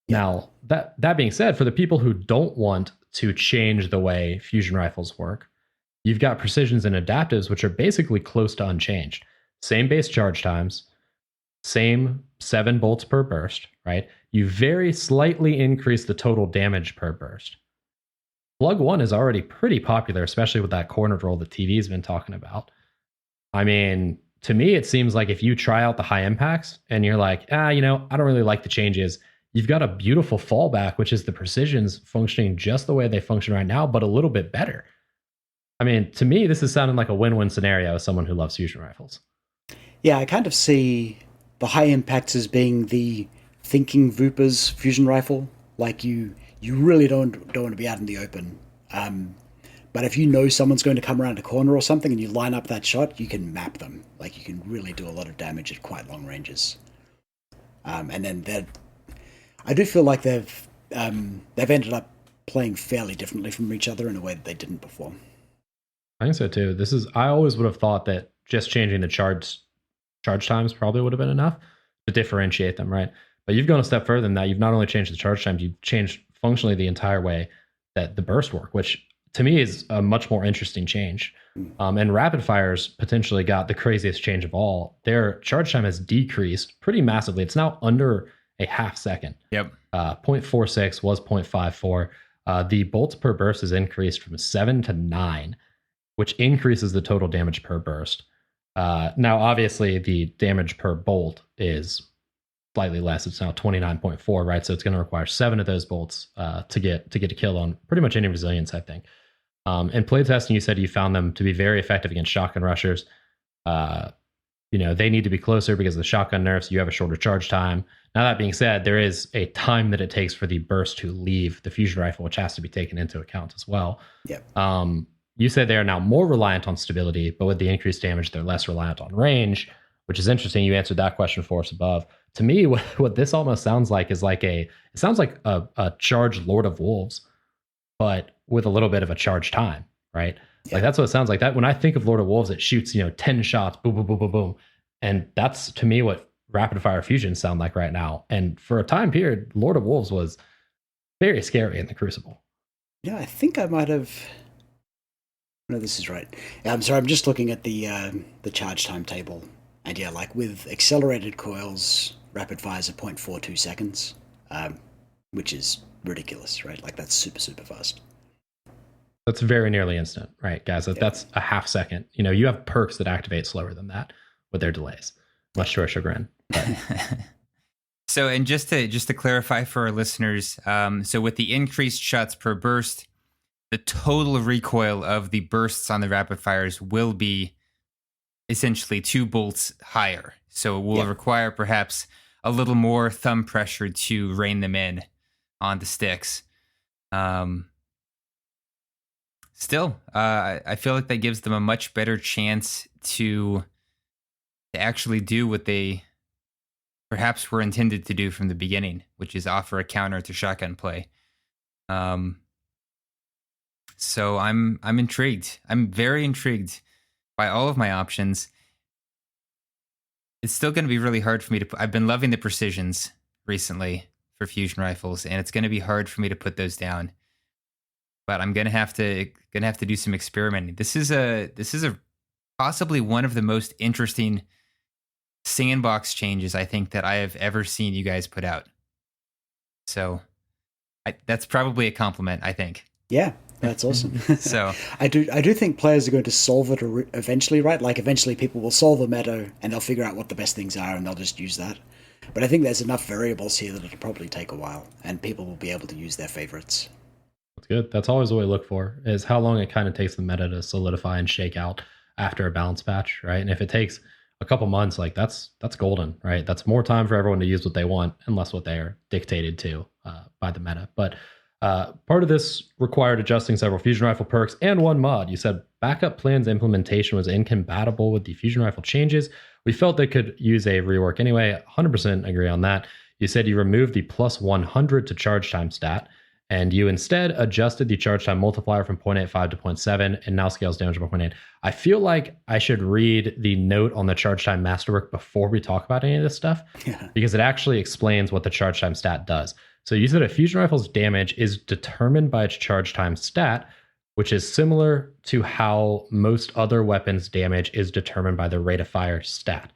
S2: Yeah.
S1: Now, that being said, for the people who don't want to change the way fusion rifles work, you've got precisions and adaptives, which are basically close to unchanged. Same base charge times, same 7 bolts per burst, right? You very slightly increase the total damage per burst. Plug 1 is already pretty popular, especially with that corner roll that TV's been talking about. I mean, to me, it seems like if you try out the high impacts and you're like, I don't really like the changes, you've got a beautiful fallback, which is the precisions functioning just the way they function right now, but a little bit better. I mean, to me, this is sounding like a win-win scenario as someone who loves fusion rifles.
S2: Yeah, I kind of see the high impacts as being the thinking Vooper's fusion rifle. Like you really don't want to be out in the open. But if you know someone's going to come around a corner or something and you line up that shot, you can map them. Like you can really do a lot of damage at quite long ranges. And then I do feel like they've ended up playing fairly differently from each other in a way that they didn't before.
S1: I think so too. I always would have thought that just changing the charge times probably would have been enough to differentiate them, right? But you've gone a step further than that. You've not only changed the charge times, you've changed functionally the entire way that the burst work, which to me is a much more interesting change. And rapid fires potentially got the craziest change of all. Their charge time has decreased pretty massively. It's now under a half second.
S3: Yep.
S1: 0.46 was 0.54. The bolts per burst has increased from 7 to 9, which increases the total damage per burst. Now, obviously, the damage per bolt is slightly less. It's now 29.4, right? So it's going to require 7 of those bolts to get a kill on pretty much any resilience, I think. In playtesting, you said you found them to be very effective against shotgun rushers. They need to be closer because of the shotgun nerfs. You have a shorter charge time. Now, that being said, there is a time that it takes for the burst to leave the fusion rifle, which has to be taken into account as well.
S2: Yep.
S1: You said they are now more reliant on stability, but with the increased damage, they're less reliant on range, which is interesting. You answered that question for us above. To me, what this almost sounds like is it sounds like a charged Lord of Wolves, but with a little bit of a charge time, right? Yeah. Like that's what it sounds like. That when I think of Lord of Wolves, it shoots 10 shots, boom, boom, boom, boom, boom, and that's to me what rapid fire fusions sound like right now. And for a time period, Lord of Wolves was very scary in the Crucible.
S2: Yeah, I think I might have. No, this is right. I'm sorry. I'm just looking at the charge time table, and yeah, like with accelerated coils, rapid fires are 0.42 seconds, which is ridiculous, right? Like that's super, super fast.
S1: That's very nearly instant, right, guys? That's a half second. You have perks that activate slower than that with their delays, much to our chagrin.
S3: So, and just to clarify for our listeners, so with the increased shots per burst, the total recoil of the bursts on the rapid fires will be essentially 2 bolts higher. So it will require perhaps a little more thumb pressure to rein them in on the sticks. Still, I feel like that gives them a much better chance to actually do what they perhaps were intended to do from the beginning, which is offer a counter to shotgun play. So I'm intrigued. I'm very intrigued by all of my options. It's still going to be really hard for me to put. I've been loving the precisions recently for fusion rifles, and it's going to be hard for me to put those down. But I'm going to have to do some experimenting. This is a possibly one of the most interesting sandbox changes I think that I have ever seen you guys put out. So that's probably a compliment, I think.
S2: Yeah, that's awesome.
S3: So
S2: I do think players are going to solve it eventually, right? Like eventually people will solve the meta and they'll figure out what the best things are and they'll just use that. But I think there's enough variables here that it'll probably take a while and people will be able to use their favorites.
S1: That's good. That's always what we look for, is how long it kind of takes the meta to solidify and shake out after a balance patch, right? And if it takes a couple months, like that's golden, right? That's more time for everyone to use what they want and less what they are dictated to by the meta. But part of this required adjusting several fusion rifle perks and one mod. You said backup plan's implementation was incompatible with the fusion rifle changes. We felt they could use a rework anyway. 100% agree on that. You said you removed the plus 100 to charge time stat, and you instead adjusted the charge time multiplier from 0.85 to 0.7 and now scales damage by 0.8. I feel like I should read the note on the charge time masterwork before we talk about any of this stuff, because it actually explains what the charge time stat does. So you said a fusion rifle's damage is determined by its charge time stat, which is similar to how most other weapons' damage is determined by the rate of fire stat.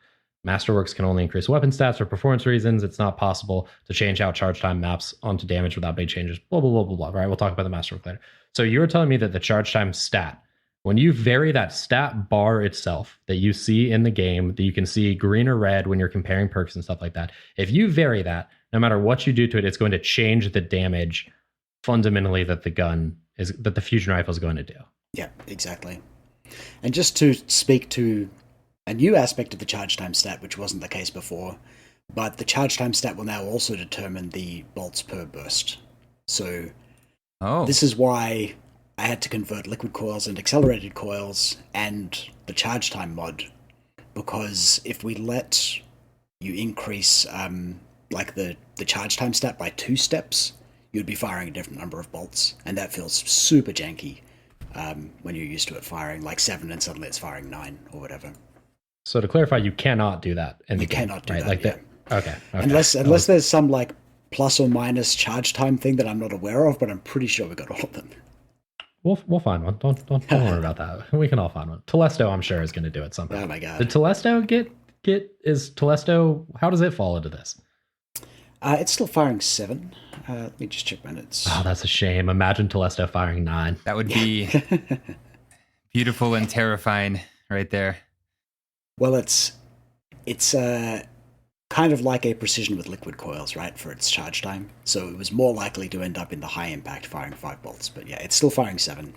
S1: Masterworks can only increase weapon stats for performance reasons. It's not possible to change how charge time maps onto damage without big changes. Blah, blah, blah, blah, blah. Right? We'll talk about the Masterwork later. So you were telling me that the charge time stat, when you vary that stat bar itself that you see in the game, that you can see green or red when you're comparing perks and stuff like that, if you vary that, no matter what you do to it, it's going to change the damage fundamentally that the fusion rifle is going to do.
S2: Yeah, exactly. And just to speak to a new aspect of the charge time stat, which wasn't the case before, but the charge time stat will now also determine the bolts per burst. So this is why I had to convert liquid coils and accelerated coils and the charge time mod, because if we let you increase like the charge time stat by 2 steps, you'd be firing a different number of bolts, and that feels super janky when you're used to it firing like 7 and suddenly it's firing 9 or whatever.
S1: So to clarify, you cannot do that in the game.
S2: You cannot do
S1: right?
S2: that,
S1: like
S2: yeah.
S1: Okay.
S2: Unless there's some like plus or minus charge time thing that I'm not aware of, but I'm pretty sure we got all of them.
S1: We'll find one. Don't worry about that. We can all find one. Telesto, I'm sure, is going to do it somehow.
S2: Oh my god!
S1: Did Telesto is Telesto? How does it fall into this?
S2: It's still firing 7. Let me just check my notes.
S1: Oh, that's a shame. Imagine Telesto firing 9.
S3: that would be beautiful and terrifying right there.
S2: Well, it's kind of like a precision with liquid coils, right, for its charge time. So it was more likely to end up in the high impact firing 5 bolts. But yeah, it's still firing 7.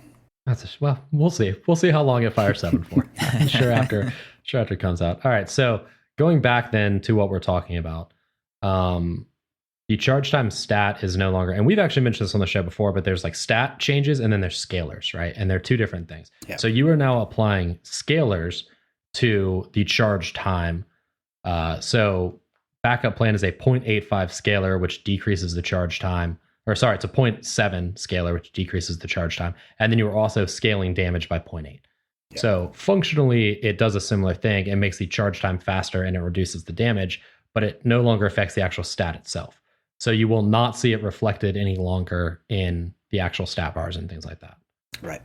S1: Well, we'll see. We'll see how long it fires 7 for. sure after it comes out. All right. So going back then to what we're talking about, the charge time stat is no longer, and we've actually mentioned this on the show before, but there's like stat changes and then there's scalars, right? And they're 2 different things.
S2: Yeah.
S1: So you are now applying scalars to the charge time. So backup plan is a 0.85 scalar, which decreases the charge time. Or sorry, it's a 0.7 scalar, which decreases the charge time. And then you are also scaling damage by 0.8. Yeah. So functionally, it does a similar thing. It makes the charge time faster and it reduces the damage, but it no longer affects the actual stat itself. So you will not see it reflected any longer in the actual stat bars and things like that.
S2: Right.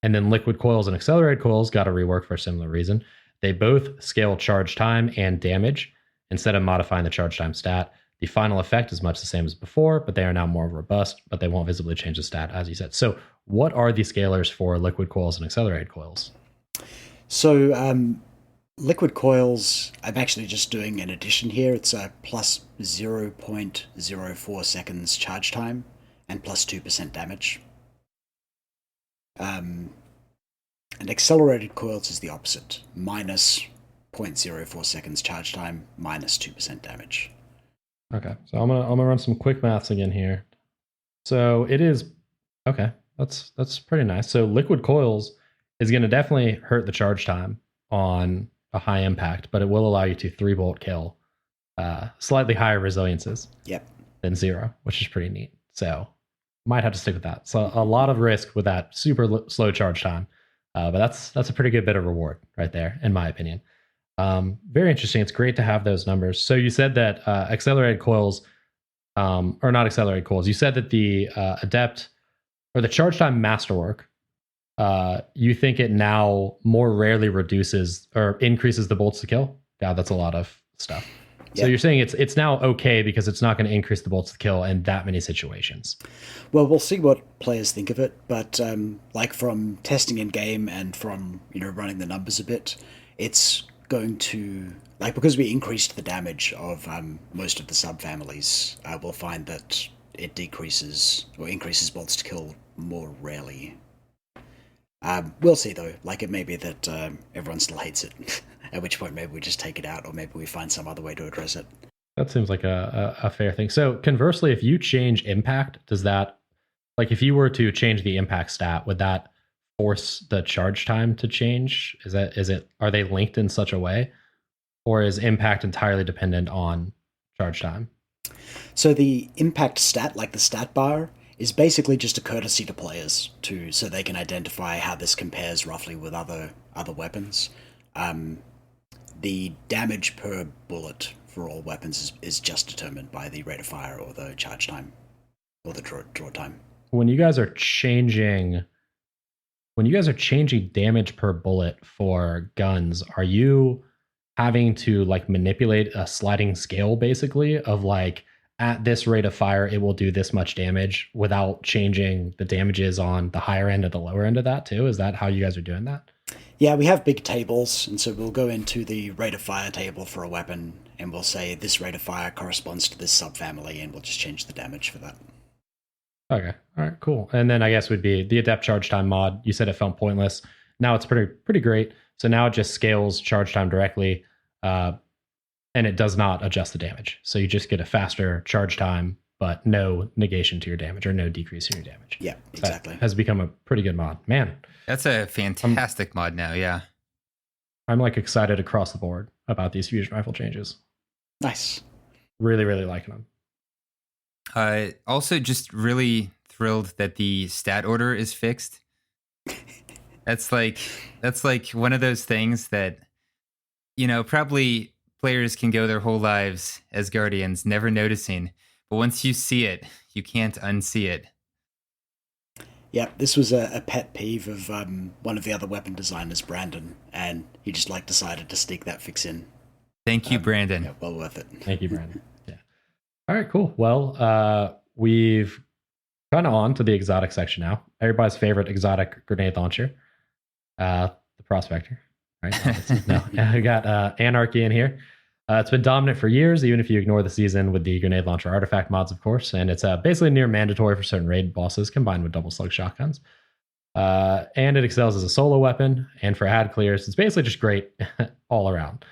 S1: And then liquid coils and accelerated coils got a rework for a similar reason. They both scale charge time and damage instead of modifying the charge time stat. The final effect is much the same as before, but they are now more robust, but they won't visibly change the stat, as you said. So what are the scalars for liquid coils and accelerated coils?
S2: So liquid coils, I'm actually just doing an addition here. It's a plus 0.04 seconds charge time and plus 2% damage. And accelerated coils is the opposite, minus 0.04 seconds charge time, minus 2% damage.
S1: Okay, so I'm gonna run some quick maths again here. So it is okay. That's pretty nice. So liquid coils is going to definitely hurt the charge time on a high impact, but it will allow you to 3-bolt kill slightly higher resiliences
S2: Yep.
S1: than 0, which is pretty neat. So might have to stick with that. So a lot of risk with that super slow charge time, but that's a pretty good bit of reward right there, in my opinion. Very interesting. It's great to have those numbers. So you said that accelerated coils, or not accelerated coils. You said that the adept or the charge time masterwork, you think it now more rarely reduces or increases the bolts to kill? God, that's a lot of stuff. So you're saying it's now okay because it's not going to increase the bolts to kill in that many situations.
S2: Well, we'll see what players think of it, but like from testing in game and from running the numbers a bit, it's going to because we increased the damage of most of the subfamilies, we'll find that it decreases or increases bolts to kill more rarely. We'll see though. It may be that everyone still hates it. At which point maybe we just take it out, or maybe we find some other way to address it.
S1: That seems like a fair thing. So conversely, if you change impact, does that, if you were to change the impact stat, would that force the charge time to change? Are they linked in such a way, or is impact entirely dependent on charge time?
S2: So the impact stat, the stat bar, is basically just a courtesy to players so they can identify how this compares roughly with other weapons. The damage per bullet for all weapons is just determined by the rate of fire or the charge time or the draw time.
S1: When you guys are changing damage per bullet for guns, are you having to manipulate a sliding scale basically of at this rate of fire it will do this much damage without changing the damages on the higher end or the lower end of that too? Is that how you guys are doing that?
S2: Yeah, we have big tables, and so we'll go into the rate of fire table for a weapon, and we'll say this rate of fire corresponds to this subfamily, and we'll just change the damage for that.
S1: Okay, all right, cool. And then I guess would be the adept charge time mod. You said it felt pointless. Now it's pretty great. So now it just scales charge time directly, and it does not adjust the damage. So you just get a faster charge time, but no negation to your damage or no decrease in your damage.
S2: Yeah, exactly.
S1: That has become a pretty good mod. Man,
S3: that's a fantastic mod now, yeah.
S1: I'm excited across the board about these fusion rifle changes.
S2: Nice.
S3: Really,
S1: really liking them.
S3: Also just really thrilled that the stat order is fixed. That's one of those things that, probably players can go their whole lives as Guardians never noticing, but once you see it, you can't unsee it.
S2: Yeah, this was a pet peeve of one of the other weapon designers, Brandon, and he just decided to stick that fix in.
S3: Thank you, Brandon.
S2: Yeah, well worth it.
S1: Thank you, Brandon. Yeah. All right, cool. Well, we've kind of on to the exotic section now. Everybody's favorite exotic grenade launcher, the Prospector. Right? No, we got Anarchy in here. It's been dominant for years, even if you ignore the season with the grenade launcher artifact mods, of course. And it's basically near mandatory for certain raid bosses combined with double slug shotguns. And it excels as a solo weapon. And for ad clears, it's basically just great all around.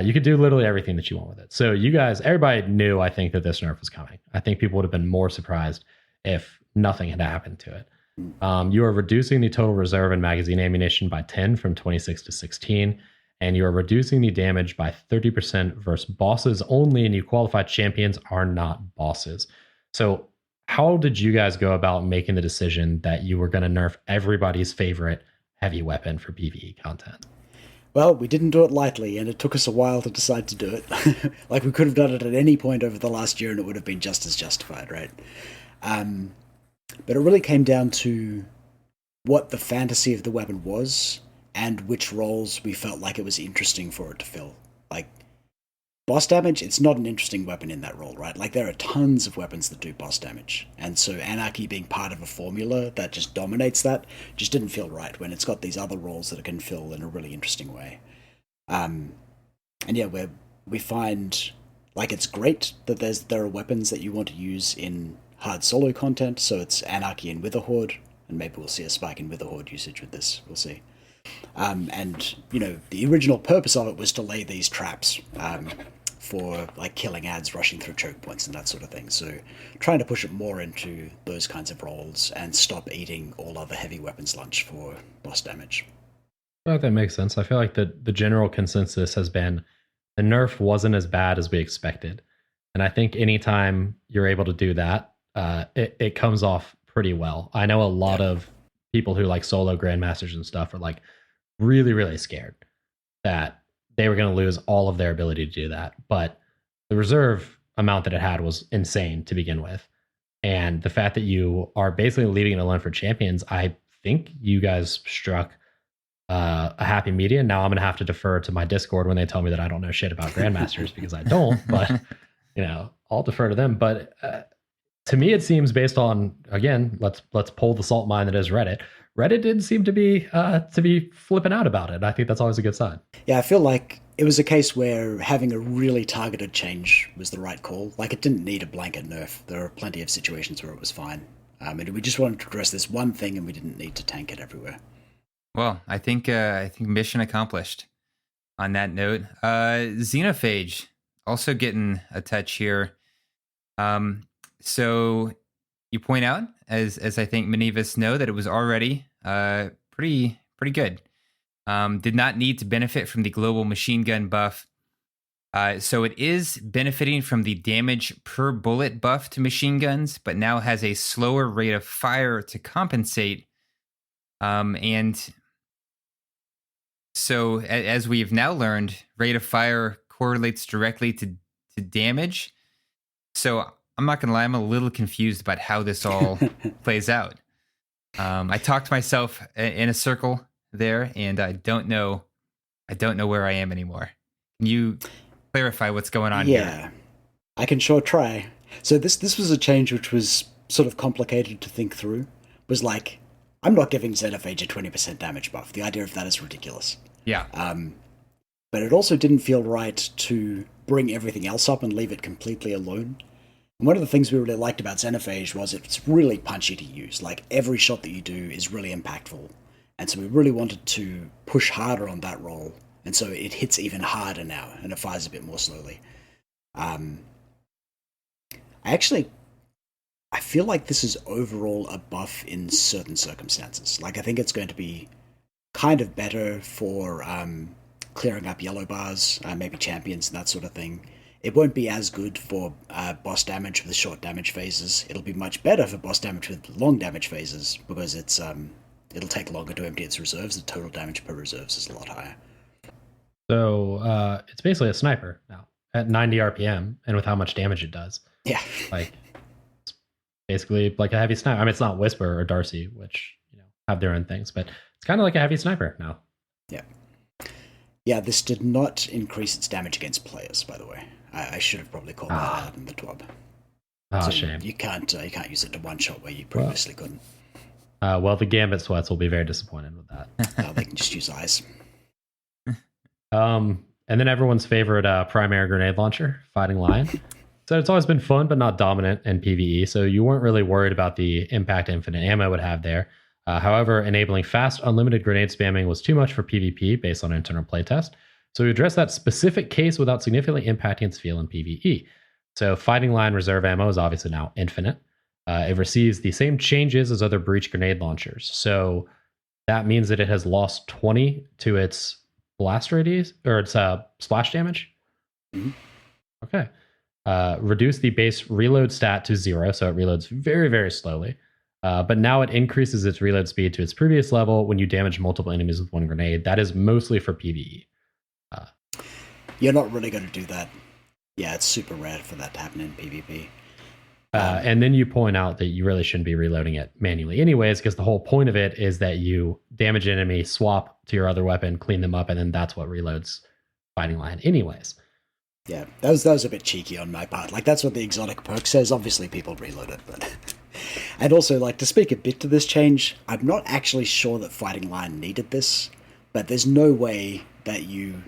S1: You could do literally everything that you want with it. So you guys, everybody knew, I think, that this nerf was coming. I think people would have been more surprised if nothing had happened to it. You are reducing the total reserve and magazine ammunition by 10 from 26 to 16. And you are reducing the damage by 30% versus bosses only, and you qualified champions are not bosses. So how did you guys go about making the decision that you were going to nerf everybody's favorite heavy weapon for PvE content?
S2: Well, we didn't do it lightly, and it took us a while to decide to do it. We could have done it at any point over the last year, and it would have been just as justified, right? But it really came down to what the fantasy of the weapon was, and which roles we felt like it was interesting for it to fill. Boss damage, it's not an interesting weapon in that role, right? There are tons of weapons that do boss damage, and so Anarchy being part of a formula that just dominates that just didn't feel right when it's got these other roles that it can fill in a really interesting way. And yeah, we find it's great that there are weapons that you want to use in hard solo content, so it's Anarchy and Witherhoard, and maybe we'll see a spike in Witherhoard usage with this, we'll see. And the original purpose of it was to lay these traps for killing ads rushing through choke points and that sort of thing. So trying to push it more into those kinds of roles and stop eating all other heavy weapons lunch for boss damage.
S1: Well, that makes sense. I feel like the general consensus has been the nerf wasn't as bad as we expected. And I think anytime you're able to do that, it comes off pretty well. I know a lot of people who like solo grandmasters and stuff are like really, really scared that they were going to lose all of their ability to do that. But the reserve amount that it had was insane to begin with. And the fact that you are basically leaving it alone for champions, I think you guys struck a happy medium. Now I'm going to have to defer to my Discord when they tell me that I don't know shit about grandmasters because I don't. But I'll defer to them. But to me, it seems based on, again, let's pull the salt mine that is Reddit. Reddit didn't seem to be flipping out about it. I think that's always a good sign.
S2: Yeah, I feel like it was a case where having a really targeted change was the right call. Like, it didn't need a blanket nerf. There are plenty of situations where it was fine. And we just wanted to address this one thing, and we didn't need to tank it everywhere.
S3: Well, I think mission accomplished. On that note, Xenophage also getting a touch here. So you point out, as I think many of us know, that it was already pretty good. Did not need to benefit from the global machine gun buff. So it is benefiting from the damage per bullet buff to machine guns, but now has a slower rate of fire to compensate. And so as we've now learned, rate of fire correlates directly to damage. So I'm not going to lie, I'm a little confused about how this all plays out. I talked myself in a circle there, and I don't know where I am anymore. Can you clarify what's going on here?
S2: Yeah, I can sure try. So this was a change which was sort of complicated to think through. Was like, I'm not giving Xenophage a 20% damage buff. The idea of that is ridiculous.
S3: Yeah.
S2: But it also didn't feel right to bring everything else up and leave it completely alone. And one of the things we really liked about Xenophage was it's really punchy to use. Like, every shot that you do is really impactful. And so we really wanted to push harder on that roll. And so it hits even harder now, and it fires a bit more slowly. I feel like this is overall a buff in certain circumstances. Like, I think it's going to be kind of better for clearing up yellow bars, maybe champions and that sort of thing. It won't be as good for boss damage with short damage phases. It'll be much better for boss damage with long damage phases because it'll take longer to empty its reserves. The total damage per reserves is a lot higher.
S1: So it's basically a sniper now at 90 RPM, and with how much damage it does.
S2: Yeah.
S1: Like, it's basically like a heavy sniper. I mean, it's not Whisper or Darcy, which have their own things, but it's kind of like a heavy sniper now.
S2: Yeah. Yeah, this did not increase its damage against players, by the way. I should have probably called that out in the TWAB.
S1: Oh,
S2: so
S1: shame.
S2: You can't use it to one shot where you previously couldn't.
S1: Well, the Gambit sweats will be very disappointed with that.
S2: They can just use eyes.
S1: And then everyone's favorite primary grenade launcher, Fighting Lion. So it's always been fun, but not dominant in PvE. So you weren't really worried about the impact infinite ammo would have there. However, enabling fast, unlimited grenade spamming was too much for PvP based on internal playtest. So we addressed that specific case without significantly impacting its feel in PvE. So Fighting Lion reserve ammo is obviously now infinite. It receives the same changes as other breach grenade launchers. So that means that it has lost 20 to its blast radius, or its splash damage.
S2: Mm-hmm.
S1: Okay. Reduce the base reload stat to 0, so it reloads very, very slowly. But now it increases its reload speed to its previous level when you damage multiple enemies with one grenade. That is mostly for PvE.
S2: You're not really going to do that. Yeah, it's super rare for that to happen in PvP.
S1: And then you point out that you really shouldn't be reloading it manually anyways, because the whole point of it is that you damage an enemy, swap to your other weapon, clean them up, and then that's what reloads Fighting Lion anyways.
S2: Yeah, that was a bit cheeky on my part. Like, that's what the exotic perk says. Obviously, people reload it, but... And also, like, to speak a bit to this change, I'm not actually sure that Fighting Lion needed this, but there's no way that you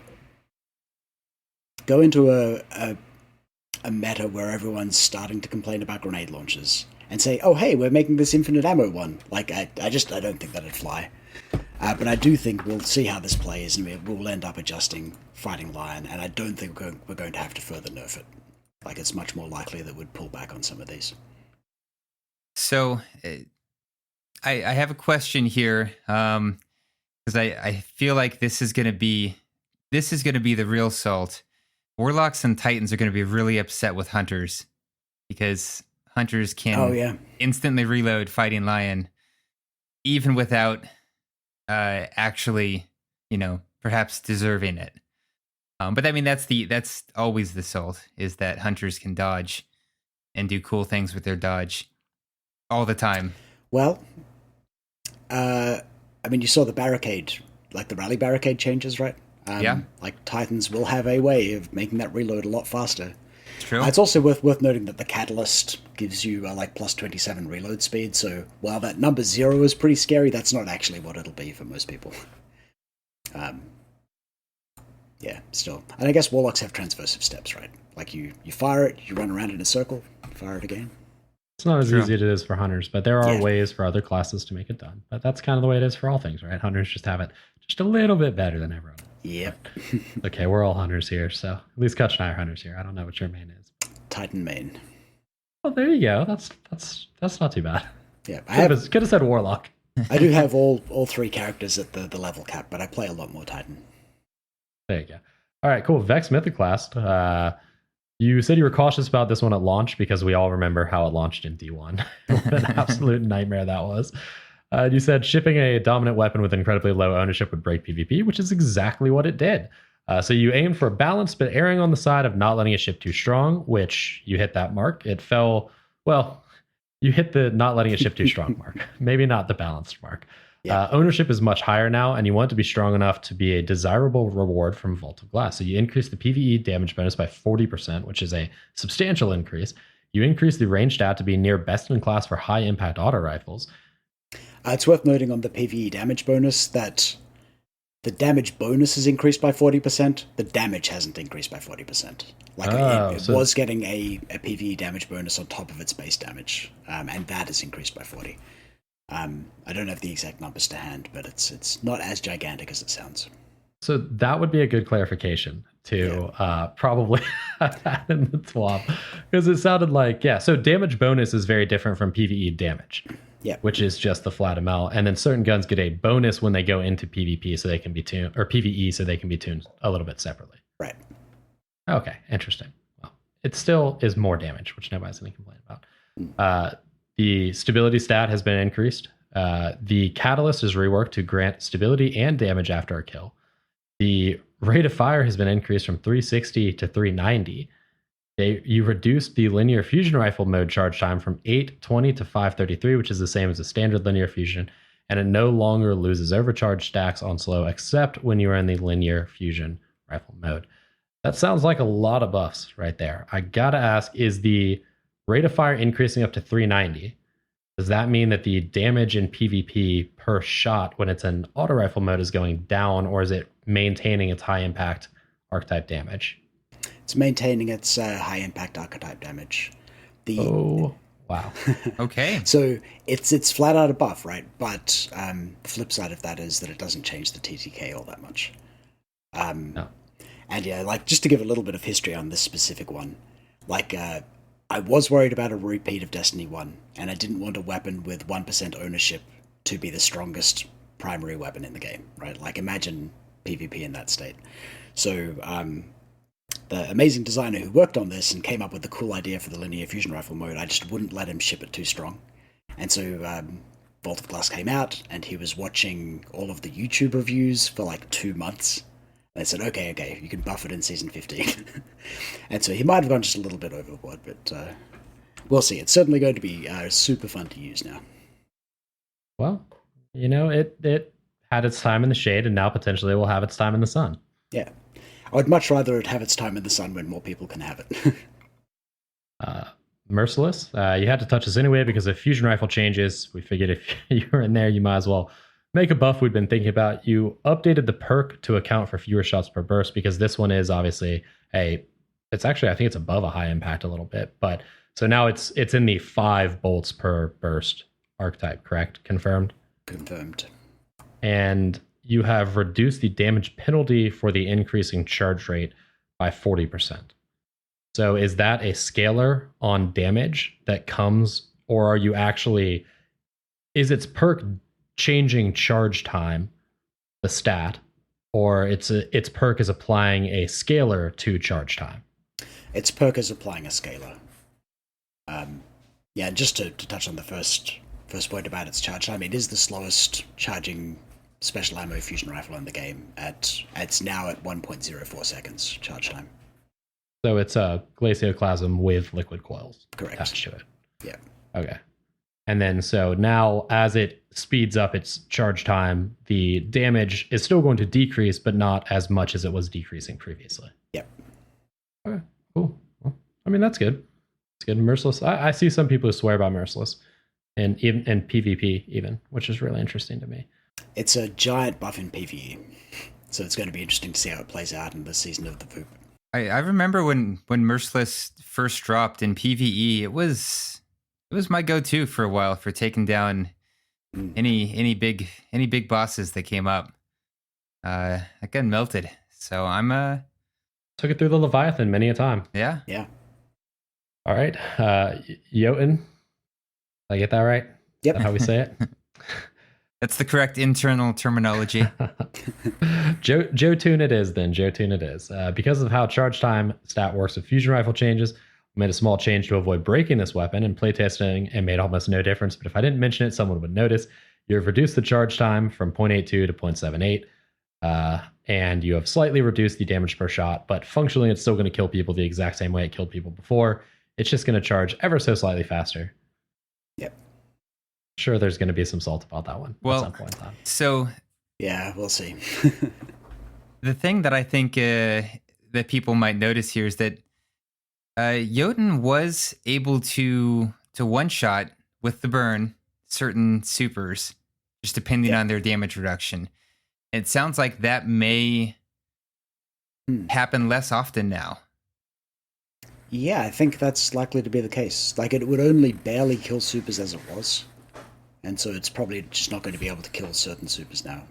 S2: go into a meta where everyone's starting to complain about grenade launchers and say, oh, hey, we're making this infinite ammo one. Like, I don't think that'd fly. But I do think we'll see how this plays, and we'll end up adjusting Fighting Lion, and I don't think we're going to have to further nerf it. Like, it's much more likely that we'd pull back on some of these.
S3: So, I have a question here, because I feel like this is going to be the real salt. Warlocks and Titans are going to be really upset with Hunters because Hunters can instantly reload Fighting Lion even without actually, perhaps deserving it. But I mean, that's always the salt, is that Hunters can dodge and do cool things with their dodge all the time.
S2: Well, you saw the barricade, like the rally barricade changes, right?
S3: Yeah.
S2: Like Titans will have a way of making that reload a lot faster.
S3: True.
S2: It's also worth noting that the Catalyst gives you plus 27 reload speed, so while that number 0 is pretty scary, that's not actually what it'll be for most people. Yeah, still. And I guess Warlocks have transversive steps, right? Like you fire it, you run around in a circle, fire it again.
S1: It's not as easy as it is for Hunters, but there are ways for other classes to make it done. But that's kind of the way it is for all things, right? Hunters just have it just a little bit better than everyone.
S2: Yep.
S1: Okay, we're all Hunters here, so at least Kutch and I are Hunters here. I don't know what your main is.
S2: Titan main.
S1: Well, there you go. That's not too bad.
S2: Yeah,
S1: could have said Warlock.
S2: I do have all 3 characters at the level cap, but I play a lot more Titan.
S1: There you go. All right, cool. Vex Mythoclast. You said you were cautious about this one at launch because we all remember how it launched in D1. What an absolute nightmare that was. You said shipping a dominant weapon with incredibly low ownership would break PvP, which is exactly what it did. So you aimed for a balance, but erring on the side of not letting it ship too strong, which you hit that mark. It fell, you hit the not letting it ship too strong mark. Maybe not the balanced mark. Yeah. Ownership is much higher now, and you want it to be strong enough to be a desirable reward from Vault of Glass. So you increase the PvE damage bonus by 40%, which is a substantial increase. You increase the range stat to be near best in class for high impact auto rifles.
S2: It's worth noting on the PvE damage bonus that the damage bonus is increased by 40%. The damage hasn't increased by 40%. It was getting a PvE damage bonus on top of its base damage, and that is increased by 40. I don't have the exact numbers to hand, but it's not as gigantic as it sounds.
S1: So that would be a good clarification to probably have that in the swap, because it sounded like, so damage bonus is very different from PvE damage, which is just the flat amount. And then certain guns get a bonus when they go into PvP, so they can be tuned, or PvE, so they can be tuned a little bit separately.
S2: Right.
S1: Okay, interesting. Well, it still is more damage, which nobody's going to complain about. The stability stat has been increased. The catalyst is reworked to grant stability and damage after a kill. The rate of fire has been increased from 360 to 390. You reduced the linear fusion rifle mode charge time from 820 to 533, which is the same as the standard linear fusion, and it no longer loses overcharge stacks on slow except when you are in the linear fusion rifle mode. That sounds like a lot of buffs right there. I gotta ask, is the rate of fire increasing up to 390? Does that mean that the damage in PvP per shot when it's in auto rifle mode is going down, or is it maintaining its high impact archetype damage?
S2: It's maintaining its high impact archetype damage.
S1: Oh, wow.
S3: Okay.
S2: So it's flat out a buff, right? But the flip side of that is that it doesn't change the TTK all that much. No. And just to give a little bit of history on this specific one, I was worried about a repeat of Destiny 1, and I didn't want a weapon with 1% ownership to be the strongest primary weapon in the game, right? Imagine PvP in that state. So the amazing designer who worked on this and came up with the cool idea for the linear fusion rifle mode, I just wouldn't let him ship it too strong. And so Vault of Glass came out, and he was watching all of the YouTube reviews for 2 months. They said, okay, you can buff it in Season 15. And so he might have gone just a little bit overboard, but we'll see. It's certainly going to be super fun to use now.
S1: Well, it had its time in the shade, and now potentially it will have its time in the sun.
S2: Yeah. I would much rather it have its time in the sun when more people can have it.
S1: Merciless, you had to touch this anyway because of fusion rifle changes. We figured if you were in there, you might as well make a buff we'd been thinking about. You updated the perk to account for fewer shots per burst, because this one is obviously it's actually, I think it's above a high impact a little bit, but so now it's in the 5 bolts per burst archetype, correct? Confirmed?
S2: Confirmed.
S1: And you have reduced the damage penalty for the increasing charge rate by 40%. So is that a scalar on damage that comes, or are you actually, is its perk changing charge time, the stat, or its perk is applying a scaler to charge time?
S2: Its perk is applying a scaler. Yeah, just to touch on the first point about its charge time, it is the slowest charging special ammo fusion rifle in the game. It's now at 1.04 seconds charge time.
S1: So it's a glacioclasm with liquid coils
S2: Correct.
S1: attached to it.
S2: Yeah.
S1: Okay. And then so now as it speeds up its charge time, the damage is still going to decrease, but not as much as it was decreasing previously.
S2: Yep.
S1: Okay, cool. Well, I mean, that's good. It's good. Merciless. I see some people who swear by Merciless, and even in PvP even, which is really interesting to me.
S2: It's a giant buff in PvE, so it's going to be interesting to see how it plays out in the season of the Poop.
S3: I remember when Merciless first dropped in PvE, it was my go-to for a while for taking down any big bosses that came up. That gun melted. So I'm
S1: Took it through the Leviathan many a time.
S3: yeah.
S2: Yeah.
S1: All right. Jotun. Did I get that right?
S2: Yep.
S1: Is that how we say it?
S3: That's the correct internal terminology.
S1: Jotun it is then. Jotun it is. Because of how charge time stat works with fusion rifle changes, we made a small change to avoid breaking this weapon, and playtesting it made almost no difference. But if I didn't mention it, someone would notice. You have reduced the charge time from 0.82 to 0.78. And you have slightly reduced the damage per shot, but functionally it's still going to kill people the exact same way it killed people before. It's just going to charge ever so slightly faster.
S2: Yep.
S1: Sure, there's going to be some salt about that one at some point in time.
S3: So
S2: Yeah, we'll see.
S3: the thing that I think that people might notice here is that Jotun was able to one-shot with the burn certain supers, just depending on their damage reduction. It sounds like that may happen less often now.
S2: Yeah, I think that's likely to be the case. Like, it would only barely kill supers as it was, and so it's probably just not going to be able to kill certain supers now.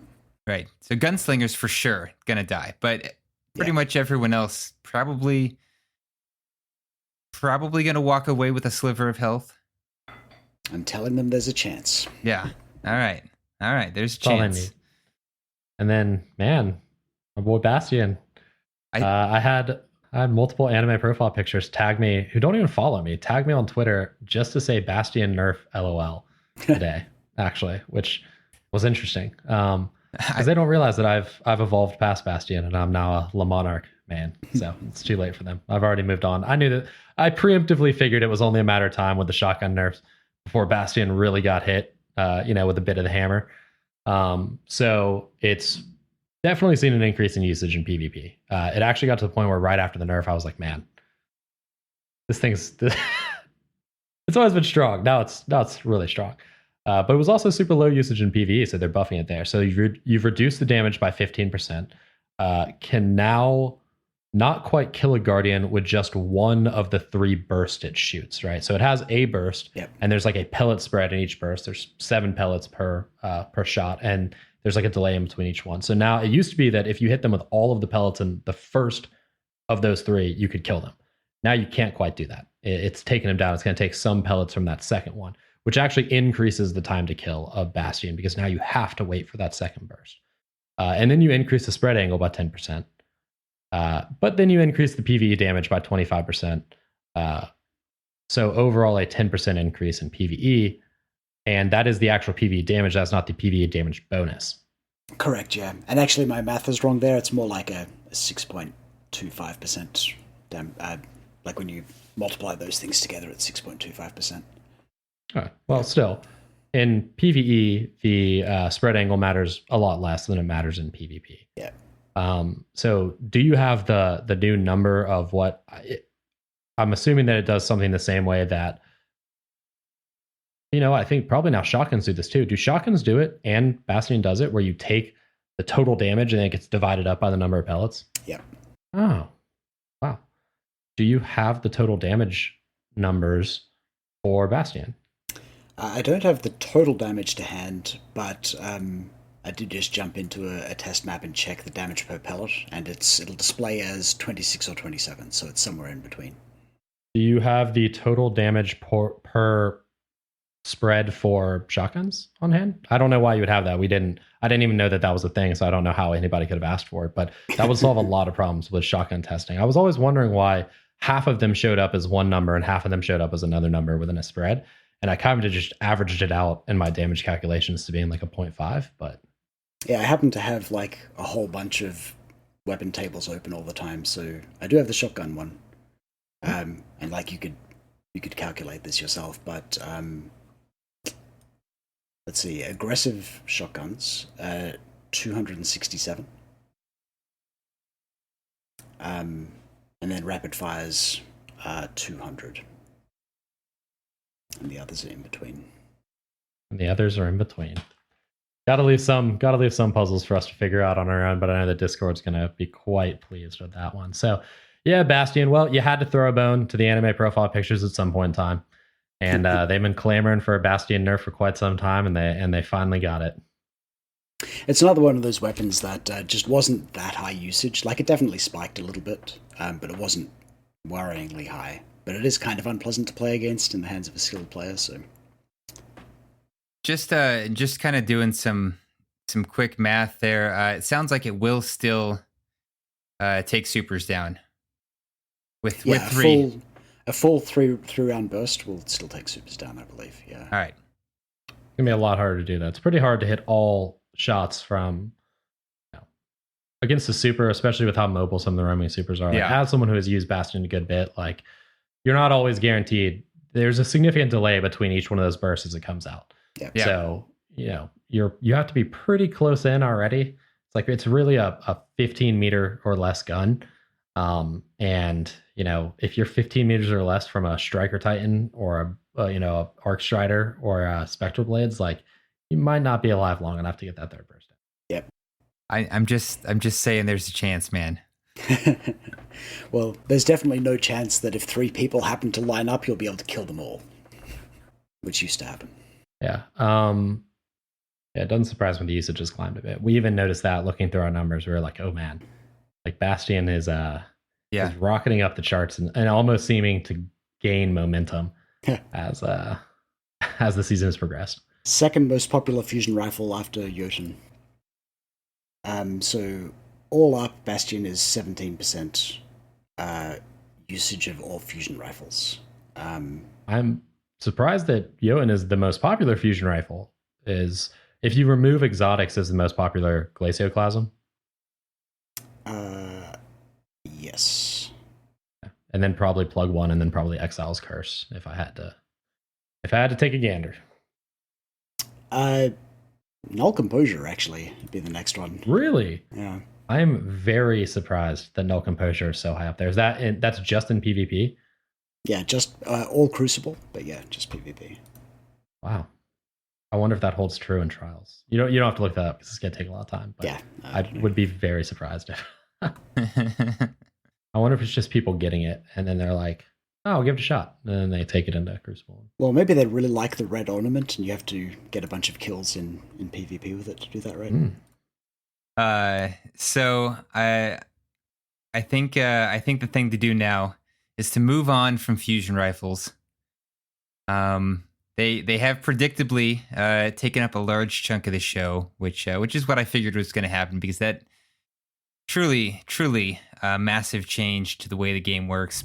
S3: Right. So gunslingers for sure gonna die, but pretty much everyone else probably gonna walk away with a sliver of health.
S2: I'm telling them there's a chance.
S3: Yeah. All right. There's a
S1: That's all I
S3: chance.
S1: need. And then, man, my boy Bastion. I had multiple anime profile pictures tag me who don't even follow me, tag me on Twitter just to say Bastion nerf LOL today, actually, which was interesting. Because they don't realize that I've evolved past Bastion and I'm now a La Monarch man. So it's too late for them. I've already moved on. I knew that I preemptively figured it was only a matter of time with the shotgun nerfs before Bastion really got hit, with a bit of the hammer. So it's definitely seen an increase in usage in PvP. It actually got to the point where right after the nerf, I was like, man, this it's always been strong. Now it's really strong. But it was also super low usage in PvE, so they're buffing it there. So you've reduced the damage by 15%. Can now not quite kill a Guardian with just one of the 3 bursts it shoots, right? So it has a burst, and there's like a pellet spread in each burst. There's 7 pellets per shot, and there's like a delay in between each one. So now it used to be that if you hit them with all of the pellets in the first of those 3, you could kill them. Now you can't quite do that. It's taking them down. It's going to take some pellets from that second one, which actually increases the time to kill of Bastion because now you have to wait for that second burst. And then you increase the spread angle by 10%. But then you increase the PvE damage by 25%. So overall, a 10% increase in PvE. And that is the actual PvE damage. That's not the PvE damage bonus.
S2: Correct, yeah. And actually, my math is wrong there. It's more like a 6.25%. Like when you multiply those things together, it's 6.25%.
S1: Well, still, in PvE, the spread angle matters a lot less than it matters in PvP.
S2: Yeah.
S1: So do you have the new number of what I'm assuming that it does something the same way that, I think probably now shotguns do this too. Do shotguns do it and Bastion does it where you take the total damage and then it gets divided up by the number of pellets?
S2: Yeah.
S1: Oh, wow. Do you have the total damage numbers for Bastion?
S2: I don't have the total damage to hand, but I did just jump into a test map and check the damage per pellet, and it'll display as 26 or 27, so it's somewhere in between.
S1: Do you have the total damage per spread for shotguns on hand. I don't know why you would have that. I didn't even know that was a thing, so I don't know how anybody could have asked for it, but that would solve a lot of problems with shotgun testing. I was always wondering why half of them showed up as one number and half of them showed up as another number within a spread. And I kind of just averaged it out in my damage calculations to being like a 0.5, but
S2: yeah, I happen to have like a whole bunch of weapon tables open all the time, so I do have the shotgun one. And like you could calculate this yourself, but let's see, aggressive shotguns, 267. And then rapid fires, 200. And the others are in between.
S1: Gotta leave some puzzles for us to figure out on our own, but I know the Discord's gonna be quite pleased with that one. So yeah, Bastion, well, you had to throw a bone to the anime profile pictures at some point in time. And they've been clamoring for a Bastion nerf for quite some time, and they finally got it.
S2: It's another one of those weapons that just wasn't that high usage. Like, it definitely spiked a little bit, but it wasn't worryingly high. But it is kind of unpleasant to play against in the hands of a skilled player, so...
S3: Just kind of doing some quick math there. It sounds like it will still take supers down. With 3.
S2: A full three round burst will still take supers down, I believe. Yeah.
S3: All right.
S1: It's gonna be a lot harder to do that. It's pretty hard to hit all shots from against the super, especially with how mobile some of the roaming supers are. Like, as someone who has used Bastion a good bit, like you're not always guaranteed. There's a significant delay between each one of those bursts as it comes out.
S2: Yeah.
S1: So you have to be pretty close in already. It's really a 15 meter or less gun. And if you're 15 meters or less from a Striker Titan or a Arc Strider or a Spectral Blades, like you might not be alive long enough to get that third burst.
S2: Yep.
S3: I'm just saying there's a chance, man.
S2: Well, there's definitely no chance that if 3 people happen to line up, you'll be able to kill them all, which used to happen.
S1: Yeah. It doesn't surprise me the usage has climbed a bit. We even noticed that looking through our numbers. We were like, oh man, like Bastion is rocketing up the charts and almost seeming to gain momentum as the season has progressed.
S2: Second most popular fusion rifle after Jotun. So all up, Bastion is 17% usage of all fusion rifles.
S1: I'm surprised that Jotun is the most popular fusion rifle. Is if you remove exotics as the most popular Glacioclasm?
S2: Yes.
S1: And then probably Plug 1 and then probably Exile's Curse if I had to take a gander.
S2: Null Composure actually would be the next one.
S1: Really?
S2: Yeah.
S1: I'm very surprised that Null Composure is so high up there. Is that's just in PvP?
S2: Yeah, just all Crucible, but yeah, just PvP.
S1: Wow. I wonder if that holds true in trials. You don't have to look that up because it's gonna take a lot of time. But
S2: yeah,
S1: I would be very surprised if. I wonder if it's just people getting it and then they're like, "Oh, I'll give it a shot," and then they take it into Crucible.
S2: Well, maybe they really like the red ornament, and you have to get a bunch of kills in PvP with it to do that, right?
S3: So I think the thing to do now is to move on from fusion rifles. They have predictably taken up a large chunk of the show, which is what I figured was going to happen because that truly massive change to the way the game works.